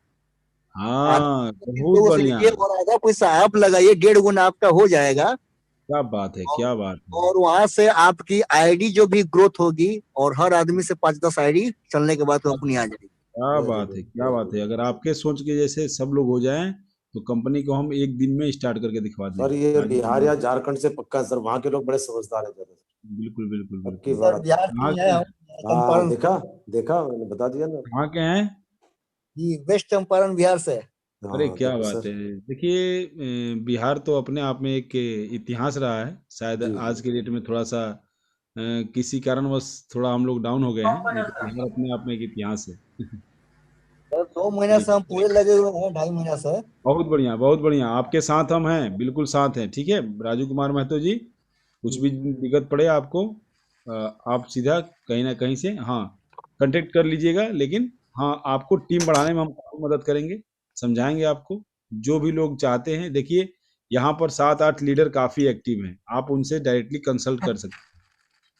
A: हाँ,
D: तीस
A: बहुत
D: लोगों से
A: बढ़िया।
D: लीजिए और आधा पैसा आप लगाइए, 1.5 गुना आपका हो जाएगा।
A: क्या बात है,
D: और
A: क्या बात है।
D: और वहां से आपकी आईडी जो भी ग्रोथ होगी, और हर आदमी से 5-10 आईडी चलने के बाद कंपनी आ जाएगी।
A: क्या
B: वेरी
A: बात है,
B: गुड
A: क्या
B: वेरी
A: बात है।
B: गुड।
A: अगर आपके सोच के जैसे सब लोग हो जाएं तो कंपनी को हम एक दिन में स्टार्ट करके दिखवा
B: सर
A: देंगे
B: ये
A: राजू
B: बिहार
A: कुमार।
B: या झारखंड से पक्का है सर, वहां के लोग बड़े समझदार है ज्यादा।
A: बिल्कुल बिल्कुल
B: पक्की
A: बिल्कुल।
D: सर
B: बात है।
D: बिहार से
A: कहाँ
D: ही है
A: के,
D: हम,
B: हाँ
D: चंपारण।
B: देखा, देखा मैंने बता दिया ना।
A: कहाँ के हैं।
D: जी, वेस्ट चंपारण बिहार से।
A: अरे
B: हाँ
A: क्या
B: देखो
A: बात
B: सर।
A: है। देखिए, बिहार तो अपने आप में एक इतिहास रहा है। शायद
B: जी जी।
A: आज के डेट में थोड़ा सा किसी कारणवश थोड़ा हम लोग डाउन हो गए हैं, नहीं तो बिहार अपने आप में एक इतिहास है।
D: सर 2 महीना से
A: चलिए,
D: हम पूरे लगे हुए हैं, 2.5 महीना से।
A: बहुत बढ़िया बहुत बढ़िया। आपके साथ हम हैं, बिल्कुल साथ हैं, ठीक है राजू कुमार महतो जी। कुछ भी दिक्कत पड़े आपको, आप सीधा कहीं ना कहीं से, हाँ, कांटेक्ट कर लीजिएगा। लेकिन हाँ, आपको टीम बढ़ाने में हम आपको मदद करेंगे, समझाएंगे आपको। जो भी लोग चाहते हैं, देखिए यहाँ पर 7-8 लीडर काफ़ी एक्टिव हैं, आप उनसे डायरेक्टली कंसल्ट कर सकते हैं।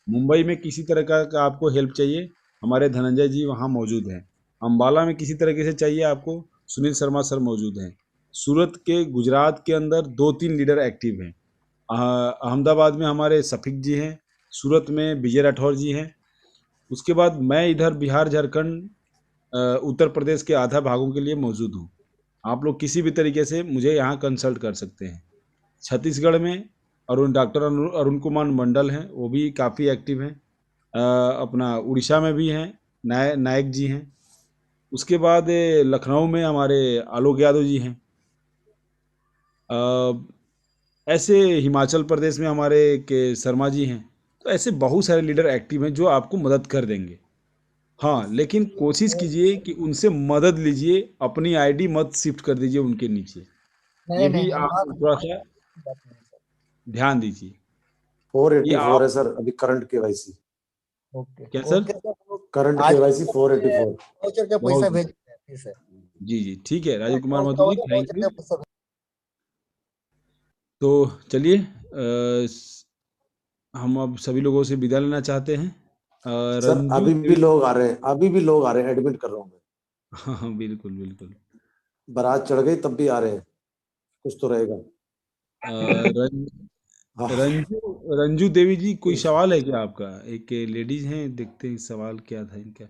A: मुंबई में किसी तरह का आपको हेल्प चाहिए, हमारे धनंजय जी वहाँ मौजूद हैं। अम्बाला में किसी तरीके से चाहिए आपको, सुनील शर्मा सर मौजूद हैं। सूरत के, गुजरात के अंदर 2-3 लीडर एक्टिव हैं। अहमदाबाद में हमारे सफिक जी हैं। सूरत में विजय राठौर जी हैं। उसके बाद मैं इधर बिहार झारखंड उत्तर प्रदेश के आधा भागों के लिए मौजूद हूँ। आप लोग किसी भी तरीके से मुझे यहाँ कंसल्ट कर सकते हैं। छत्तीसगढ़ में डॉक्टर अरुण कुमार मंडल हैं, वो भी काफ़ी एक्टिव हैं। अपना उड़ीसा में भी हैं, नायक जी हैं। उसके बाद लखनऊ में हमारे आलोक यादव जी हैं। ऐसे हिमाचल प्रदेश में हमारे के शर्मा जी हैं। तो ऐसे बहुत सारे लीडर एक्टिव हैं जो आपको मदद कर देंगे। हाँ, लेकिन कोशिश कीजिए कि उनसे मदद लीजिए, अपनी आईडी मत शिफ्ट कर दीजिए उनके नीचे।
D: नहीं
A: ये
D: नहीं
A: भी
D: नहीं,
A: आप
D: वहाँ
A: थोड़ा सा
D: बात नहीं सर।
A: ध्यान दीजिए। ये
B: 484
A: आप,
B: है सर अभी करंट केवाईसी।
D: ओके
A: क्या सर।
D: ओके सर, हम लोग
B: करंट
D: आज
B: केवाईसी 484।
D: वाउचर का पैसा
A: बहुत,
D: भेज देते हैं फिर से।
A: जी जी, ठीक है राजू कुमार
D: कॉल
A: महतो जी,
D: करोगे
A: थैंक
D: वाउचर
A: यू।
D: का पैसा।
A: तो चलिए, हम अब सभी लोगों से विदा लेना चाहते हैं।
B: सर
A: रंजू
B: अभी भी
A: देवी,
B: लोग आ रहे हैं, अभी भी लोग आ रहे हैं, एडमिट कर रहा हूँ मैं।
A: हाँ हाँ, बिल्कुल बिल्कुल।
B: बारात चढ़ गई तब भी आ रहे हैं, कुछ तो रहेगा।
A: अ, रं,
B: हाँ
A: रंजू रंजू देवी जी, कोई सवाल है क्या आपका। एक लेडीज हैं, देखते हैं सवाल क्या था इनका।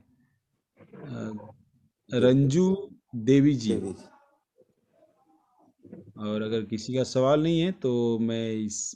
A: रंजू देवी जी।
B: देवी जी।
A: और अगर किसी का सवाल नहीं है तो मैं इस